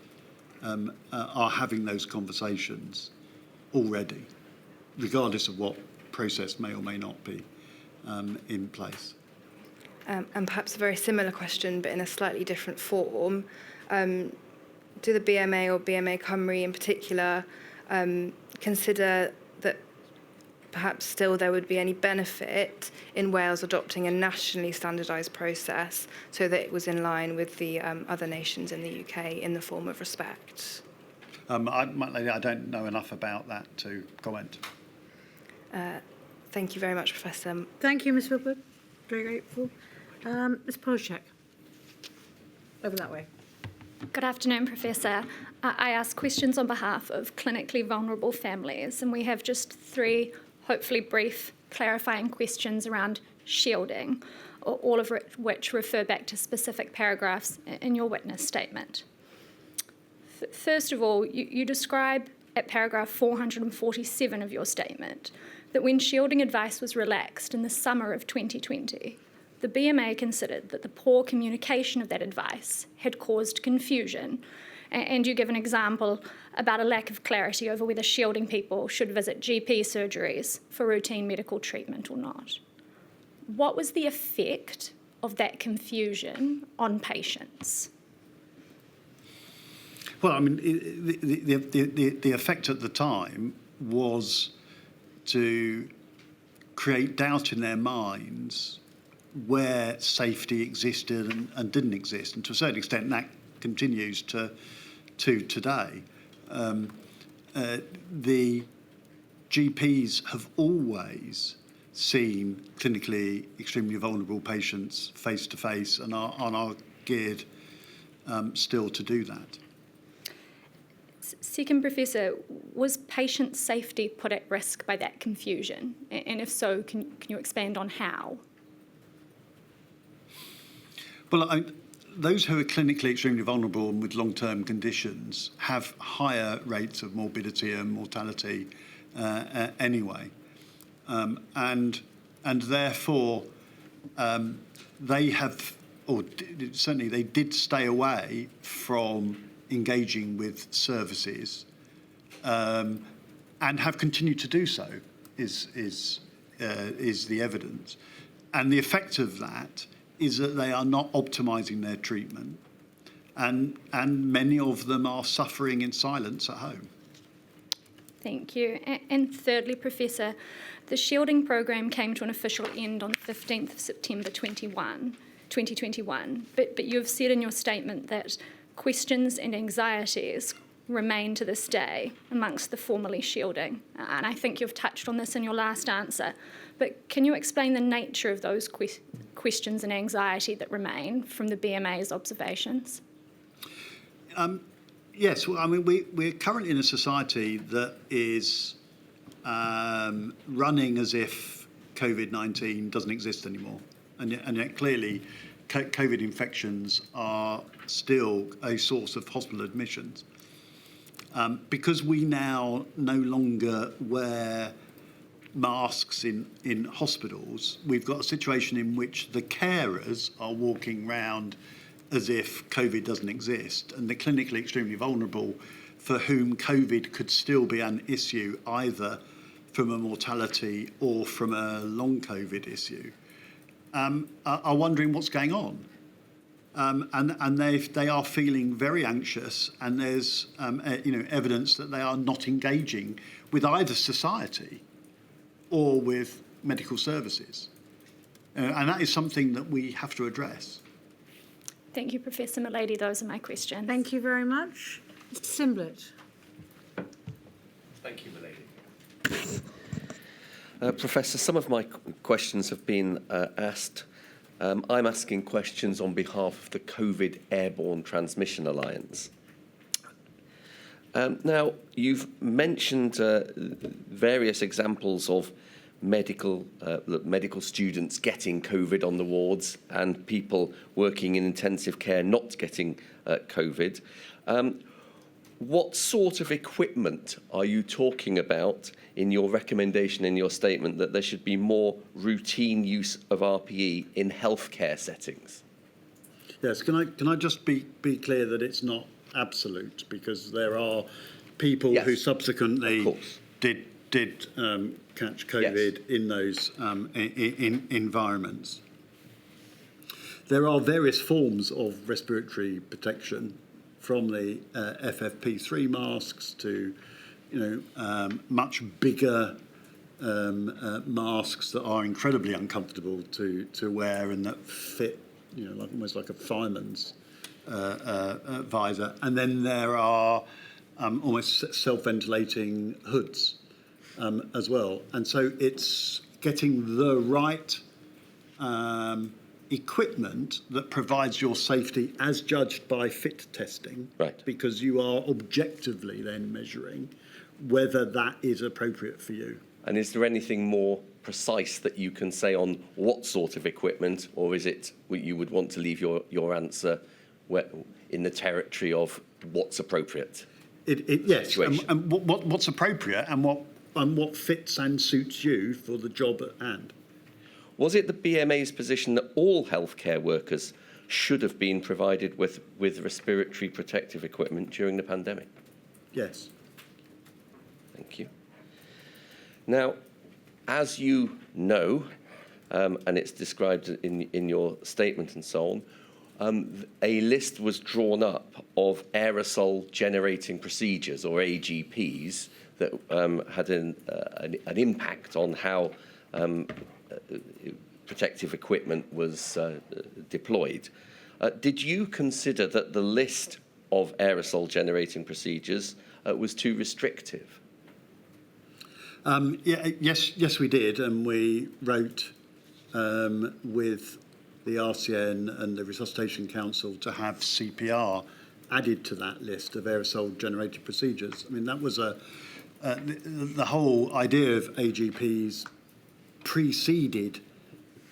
are having those conversations already, regardless of what process may or may not be in place. And perhaps a very similar question, but in a slightly different form. Do the BMA or BMA Cymru in particular consider that perhaps still there would be any benefit in Wales adopting a nationally standardised process so that it was in line with the other nations in the UK in the form of respect? I don't know enough about that to comment. Thank you very much, Professor. Thank you, Ms Wilbur. Very grateful. Ms Polchak. Over that way. Good afternoon, Professor. I ask questions on behalf of clinically vulnerable families, and we have just 3, hopefully brief, clarifying questions around shielding, all of which refer back to specific paragraphs in your witness statement. First of all, you describe at paragraph 447 of your statement that when shielding advice was relaxed in the summer of 2020, the BMA considered that the poor communication of that advice had caused confusion, and you give an example about a lack of clarity over whether shielding people should visit GP surgeries for routine medical treatment or not. What was the effect of that confusion on patients? Well, I mean, the effect at the time was to create doubt in their minds where safety existed and didn't exist. And to a certain extent, that continues to today. The GPs have always seen clinically extremely vulnerable patients face to face and are geared still to do that. Second, Professor, was patient safety put at risk by that confusion? And if so, can you expand on how? Well, those who are clinically extremely vulnerable and with long-term conditions have higher rates of morbidity and mortality anyway. And therefore, they have, or certainly they did stay away from engaging with services, and have continued to do so. Is the evidence, and the effect of that is that they are not optimising their treatment, and many of them are suffering in silence at home. Thank you. And thirdly, Professor, the shielding program came to an official end on the 15th of September 2021, but you've said in your statement that questions and anxieties remain to this day amongst the formerly shielding. And I think you've touched on this in your last answer. But can you explain the nature of those questions and anxiety that remain from the BMA's observations? Yes, well, I mean, we're currently in a society that is running as if COVID-19 doesn't exist anymore. And yet clearly, COVID infections are still a source of hospital admissions. Because we now no longer wear masks in hospitals, we've got a situation in which the carers are walking around as if COVID doesn't exist, and the clinically extremely vulnerable for whom COVID could still be an issue either from a mortality or from a long COVID issue, are wondering what's going on. And they are feeling very anxious, and there's evidence that they are not engaging with either society or with medical services. And that is something that we have to address. Thank you, Professor Milady. Those are my questions. Thank you very much. Mr. Simblett. Thank you, Milady. Professor, some of my questions have been asked. I'm asking questions on behalf of the COVID Airborne Transmission Alliance. Now, you've mentioned various examples of medical students getting COVID on the wards and people working in intensive care not getting COVID. What sort of equipment are you talking about in your recommendation, in your statement, that there should be more routine use of RPE in healthcare settings? Yes, can I just be clear that it's not absolute, because there are people who subsequently did catch COVID in those environments. There are various forms of respiratory protection, from the FFP3 masks to much bigger masks that are incredibly uncomfortable to wear and that fit almost like a fireman's visor. And then there are almost self-ventilating hoods as well. And so it's getting the right equipment that provides your safety as judged by fit testing, right? Because you are objectively then measuring whether that is appropriate for you. And is there anything more precise that you can say on what sort of equipment, or is it you would want to leave your answer in the territory of what's appropriate? Yes, and what's appropriate and what fits and suits you for the job at hand. Was it the BMA's position that all healthcare workers should have been provided with respiratory protective equipment during the pandemic? Yes. Thank you. Now, as you know, and it's described in your statement and so on, a list was drawn up of aerosol generating procedures, or AGPs, that had an impact on how protective equipment was deployed. Did you consider that the list of aerosol generating procedures was too restrictive? Yes, we did, and we wrote with the RCN and the Resuscitation Council to have CPR added to that list of aerosol-generated procedures. I mean, that was the whole idea of AGPs preceded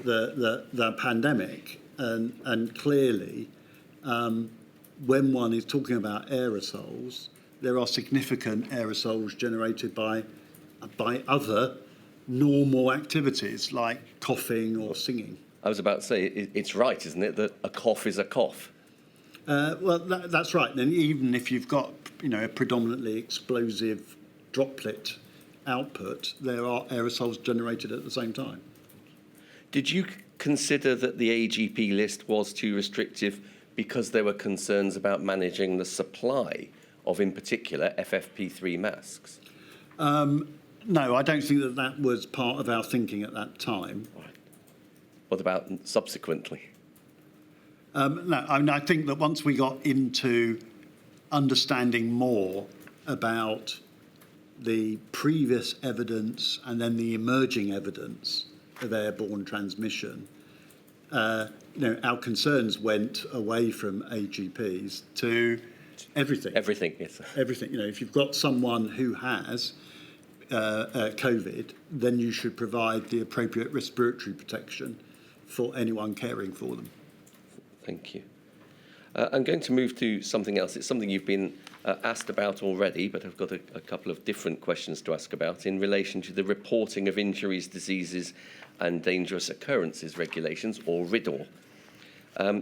the pandemic, and clearly, when one is talking about aerosols, there are significant aerosols generated by other normal activities like coughing or singing. I was about to say, it's right, isn't it, that a cough is a cough? Well, that's right. And even if you've got, a predominantly explosive droplet output, there are aerosols generated at the same time. Did you consider that the AGP list was too restrictive because there were concerns about managing the supply of, in particular, FFP3 masks? No, I don't think that was part of our thinking at that time. Right. What about subsequently? No, I think that once we got into understanding more about the previous evidence and then the emerging evidence of airborne transmission, our concerns went away from AGPs to everything. Everything, yes. Everything. If you've got someone who has COVID, then you should provide the appropriate respiratory protection for anyone caring for them. Thank you. I'm going to move to something else. It's something you've been asked about already, but I've got a couple of different questions to ask about in relation to the reporting of injuries, diseases and dangerous occurrences regulations, or RIDDOR.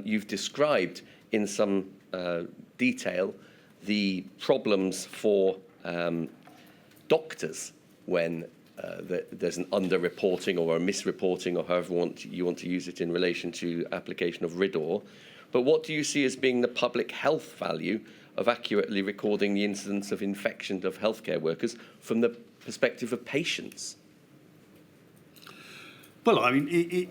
You've described in some detail the problems for doctors when there's an under-reporting or a misreporting, or however you want to use it in relation to application of RIDDOR. But what do you see as being the public health value of accurately recording the incidence of infection of healthcare workers from the perspective of patients? Well, I mean,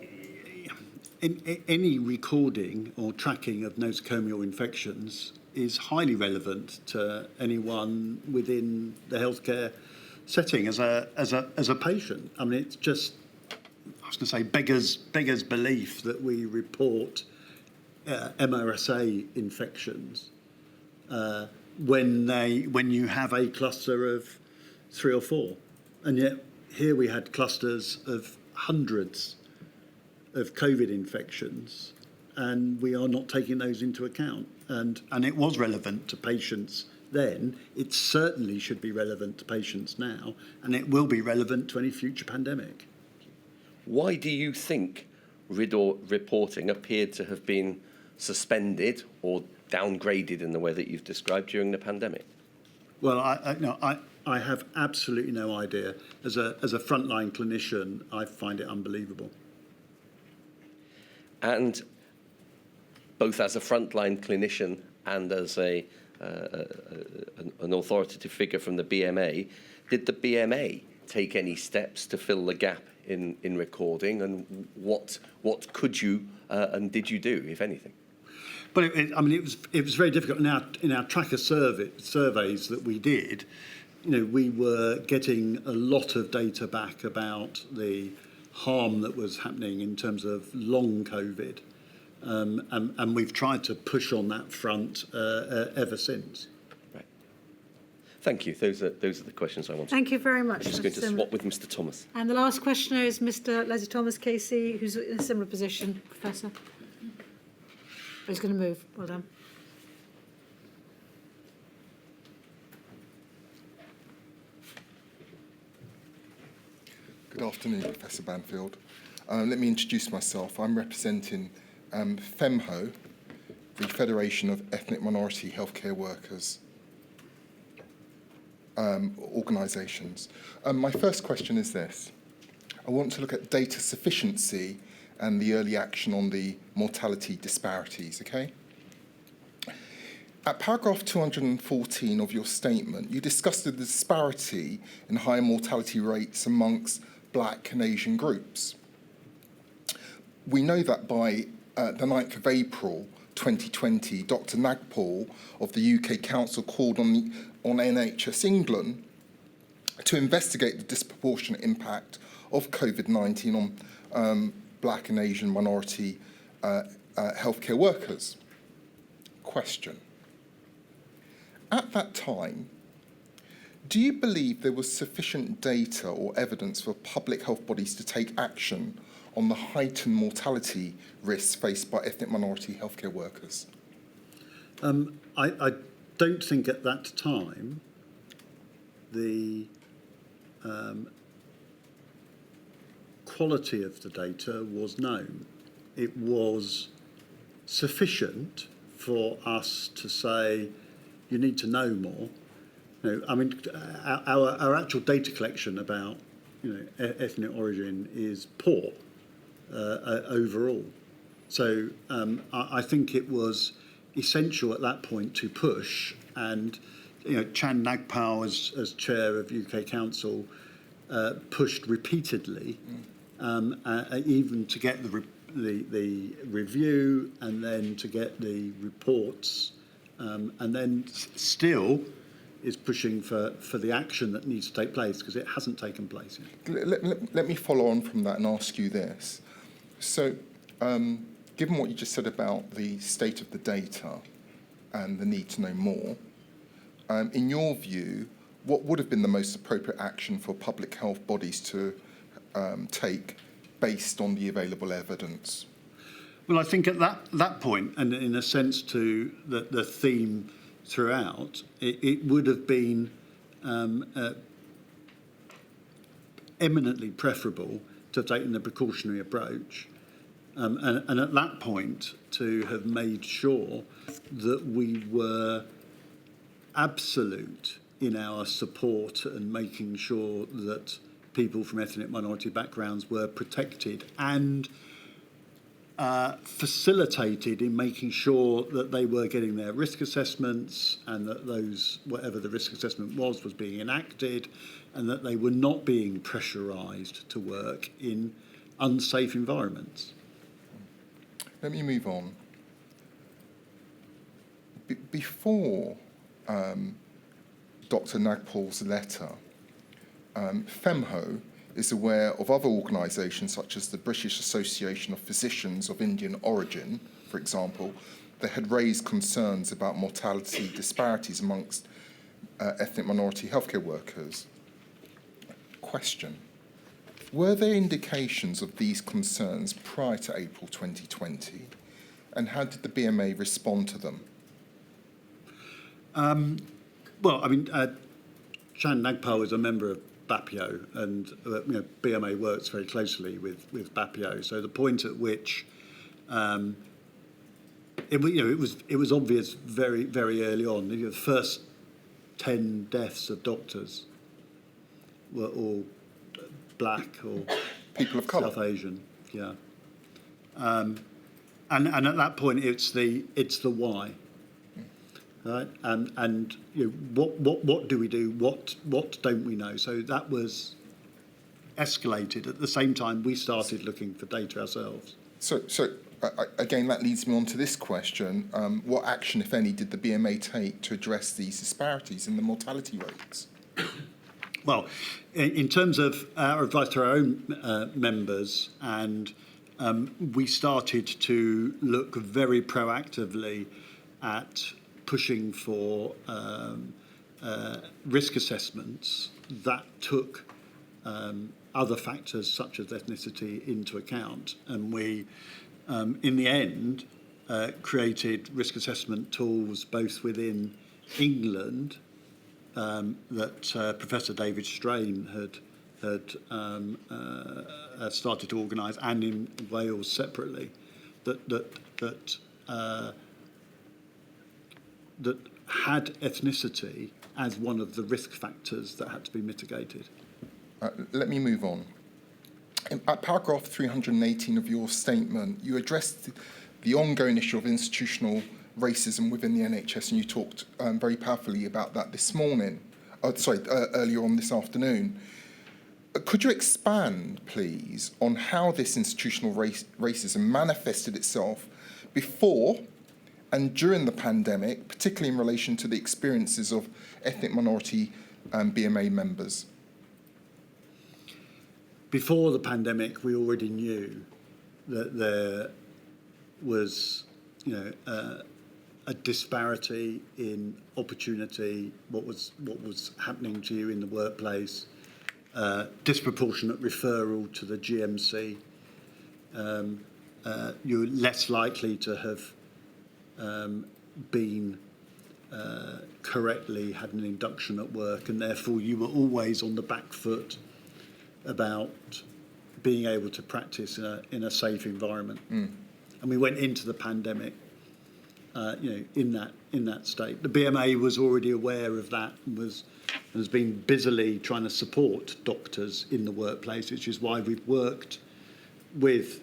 any recording or tracking of nosocomial infections is highly relevant to anyone within the healthcare setting as a patient. I mean, it's just, I was going to say, beggars belief that we report MRSA infections when you have a cluster of 3 or 4, and yet here we had clusters of hundreds of COVID infections, and we are not taking those into account. And it was relevant to patients then. It certainly should be relevant to patients now, and it will be relevant to any future pandemic. Why do you think RIDDOR reporting appeared to have been suspended or downgraded in the way that you've described during the pandemic? Well, I have absolutely no idea. As a frontline clinician, I find it unbelievable. And both as a frontline clinician and as an authoritative figure from the BMA, did the BMA take any steps to fill the gap in recording, and what could you and did you do, if anything? Well, it was very difficult. In our tracker surveys that we did, we were getting a lot of data back about the harm that was happening in terms of long COVID, and we've tried to push on that front ever since. Right. Thank you. Those are the questions I wanted. Thank you very much. I'm just going to swap with Mr. Thomas. And the last questioner is Mr. Leslie Thomas, KC, who's in a similar position, Professor. He's going to move. Well done. Good afternoon, Professor Banfield. Let me introduce myself. I'm representing FEMHO, the Federation of Ethnic Minority Healthcare Workers organisations. My first question is this. I want to look at data sufficiency and the early action on the mortality disparities, okay? At paragraph 214 of your statement, you discussed the disparity in higher mortality rates amongst Black and Asian groups. We know that by the 9th of April 2020, Dr. Nagpal of the UK Council called on NHS England to investigate the disproportionate impact of COVID-19 on Black and Asian minority healthcare workers. Question. At that time, do you believe there was sufficient data or evidence for public health bodies to take action on the heightened mortality risks faced by ethnic minority healthcare workers? I don't think at that time the quality of the data was known. It was sufficient for us to say, you need to know more. I mean, our actual data collection about ethnic origin is poor overall. So I think it was essential at that point to push, and Chan Nagpal as chair of UK Council pushed repeatedly, even to get the review and then to get the reports, and then still is pushing for the action that needs to take place, because it hasn't taken place yet. Let me follow on from that and ask you this. So, given what you just said about the state of the data and the need to know more, in your view, what would have been the most appropriate action for public health bodies to take based on the available evidence? Well, I think at that point, and in a sense to the theme throughout, it would have been eminently preferable to have taken the precautionary approach, and at that point to have made sure that we were absolute in our support and making sure that people from ethnic minority backgrounds were protected and facilitated in making sure that they were getting their risk assessments, and that those, whatever the risk assessment was being enacted, and that they were not being pressurised to work in unsafe environments. Let me move on. Before Dr. Nagpal's letter, FEMHO is aware of other organisations such as the British Association of Physicians of Indian Origin, for example, that had raised concerns about mortality disparities amongst ethnic minority healthcare workers. Question. Were there indications of these concerns prior to April 2020, and how did the BMA respond to them? Well, I mean, Chan Nagpal is a member of BAPIO, and BMA works very closely with BAPIO. So the point at which it was obvious very, very early on. The first 10 deaths of doctors were all Black or people of colour, South Asian. Yeah, and at that point it's the why. Right, and what do we do? What don't we know? So that was escalated. At the same time, we started looking for data ourselves. So again, that leads me on to this question: what action, if any, did the BMA take to address these disparities in the mortality rates? Well, in terms of our advice to our own members, and we started to look very proactively at pushing for risk assessments that took other factors such as ethnicity into account. And we, in the end, created risk assessment tools both within England that Professor David Strain had started to organise, and in Wales separately, that had ethnicity as one of the risk factors that had to be mitigated. Let me move on. At paragraph 318 of your statement, you addressed the ongoing issue of institutional racism within the NHS, and you talked very powerfully about that this morning. Earlier on this afternoon. Could you expand, please, on how this institutional racism manifested itself before and during the pandemic, particularly in relation to the experiences of ethnic minority BMA members? Before the pandemic, we already knew that there was, a disparity in opportunity, what was happening to you in the workplace, disproportionate referral to the GMC. You're less likely to have been correctly had an induction at work, and therefore you were always on the back foot about being able to practice in a safe environment. And we went into the pandemic, in that state. The BMA was already aware of that and has been busily trying to support doctors in the workplace, which is why we've worked with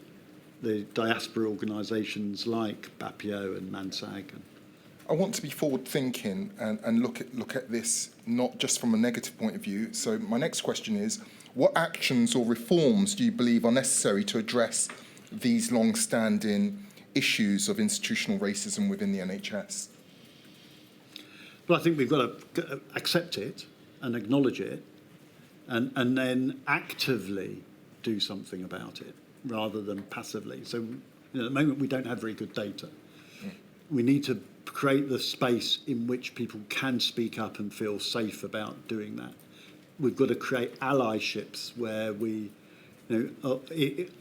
the diaspora organisations like BAPIO and MANSAG. I want to be forward-thinking and look at this not just from a negative point of view. So my next question is, what actions or reforms do you believe are necessary to address these long-standing issues of institutional racism within the NHS? Well, I think we've got to accept it and acknowledge it and then actively do something about it rather than passively. So at the moment we don't have very good data. We need to create the space in which people can speak up and feel safe about doing that. We've got to create allyships where we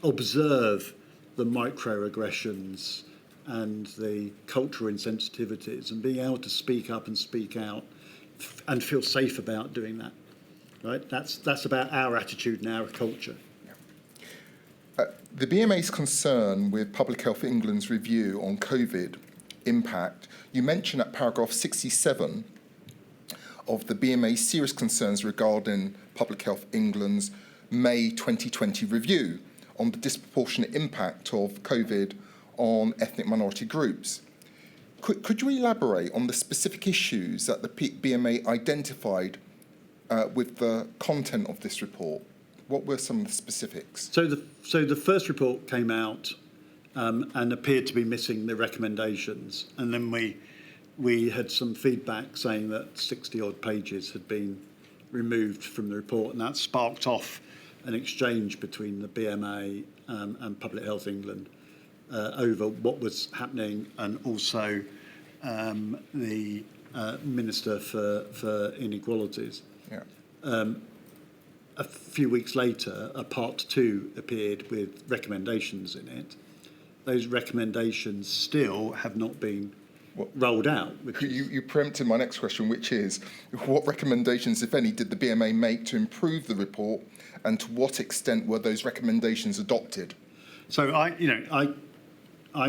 observe the microaggressions and the cultural insensitivities and being able to speak up and speak out and feel safe about doing that. Right? That's about our attitude and our culture. The BMA's concern with Public Health England's review on COVID impact, you mention at paragraph 67 of the BMA's serious concerns regarding Public Health England's May 2020 review on the disproportionate impact of COVID on ethnic minority groups. Could you elaborate on the specific issues that the BMA identified with the content of this report? What were some of the specifics? So the first report came out and appeared to be missing the recommendations, and then we had some feedback saying that 60-odd pages had been removed from the report, and that sparked off an exchange between the BMA and Public Health England over what was happening, and also the Minister for Inequalities. Yeah. A few weeks later, a part 2 appeared with recommendations in it. Those recommendations still have not been rolled out. You preempted my next question, which is, what recommendations, if any, did the BMA make to improve the report, and to what extent were those recommendations adopted? So I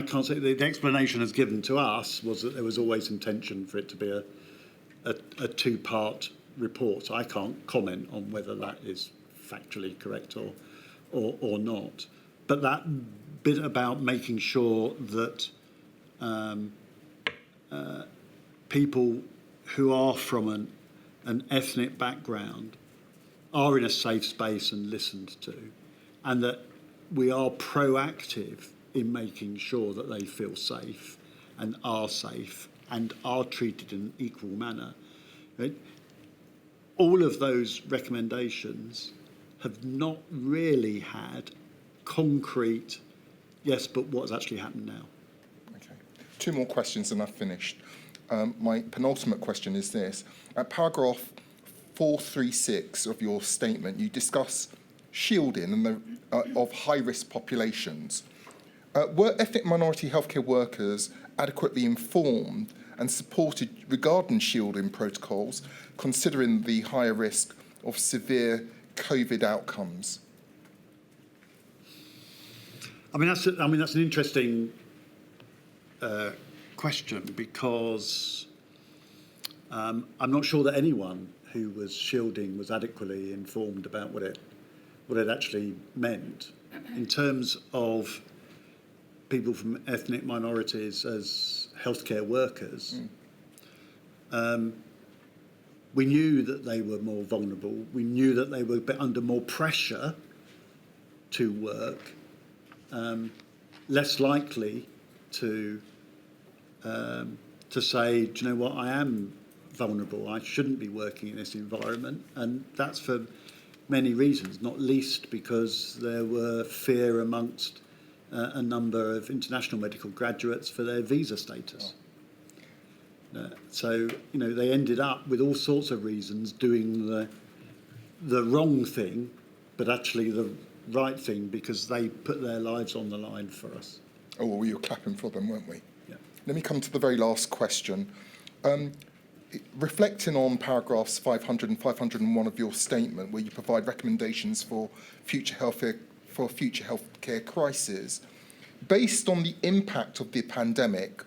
can't say. The explanation as given to us was that there was always intention for it to be a two-part report. I can't comment on whether that is factually correct or not. But that bit about making sure that people who are from an ethnic background are in a safe space and listened to, and that we are proactive in making sure that they feel safe and are treated in an equal manner. Right? All of those recommendations have not really had concrete, yes, but what's actually happened now? Okay. 2 more questions and I've finished. My penultimate question is this. At paragraph 436 of your statement, you discuss shielding of high-risk populations. Were ethnic minority healthcare workers adequately informed and supported regarding shielding protocols, considering the higher risk of severe COVID outcomes? That's an interesting question, because I'm not sure that anyone who was shielding was adequately informed about what it actually meant in terms of people from ethnic minorities as healthcare workers, we knew that they were more vulnerable. We knew that they were under more pressure to work, less likely to say, do you know what, I am vulnerable. I shouldn't be working in this environment. And that's for many reasons, not least because there were fear amongst a number of international medical graduates for their visa status. So, they ended up with all sorts of reasons doing the wrong thing, but actually the right thing because they put their lives on the line for us. Oh, well, we were clapping for them, weren't we? Yeah. Let me come to the very last question. Reflecting on paragraphs 500 and 501 of your statement, where you provide recommendations for future healthcare crises, based on the impact of the pandemic,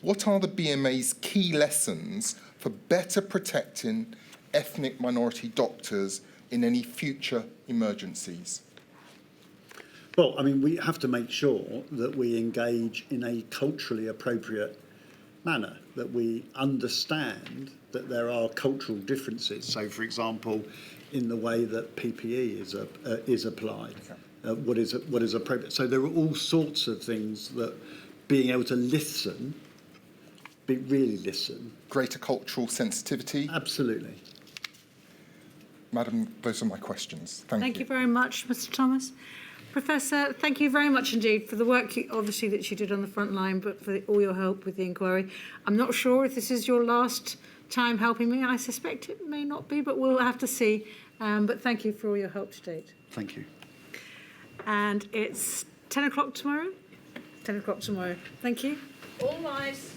what are the BMA's key lessons for better protecting ethnic minority doctors in any future emergencies? Well, we have to make sure that we engage in a culturally appropriate manner, that we understand that there are cultural differences. So, for example, in the way that PPE is applied, what is appropriate. So there are all sorts of things that being able to really listen. Greater cultural sensitivity? Absolutely. Madam, those are my questions. Thank you very much, Mr. Thomas. Professor, thank you very much indeed for the work, obviously, that you did on the front line, but for all your help with the inquiry. I'm not sure if this is your last time helping me. I suspect it may not be, but we'll have to see. But thank you for all your help to date. Thank you. And it's 10 o'clock tomorrow? 10 o'clock tomorrow. Thank you. All rise.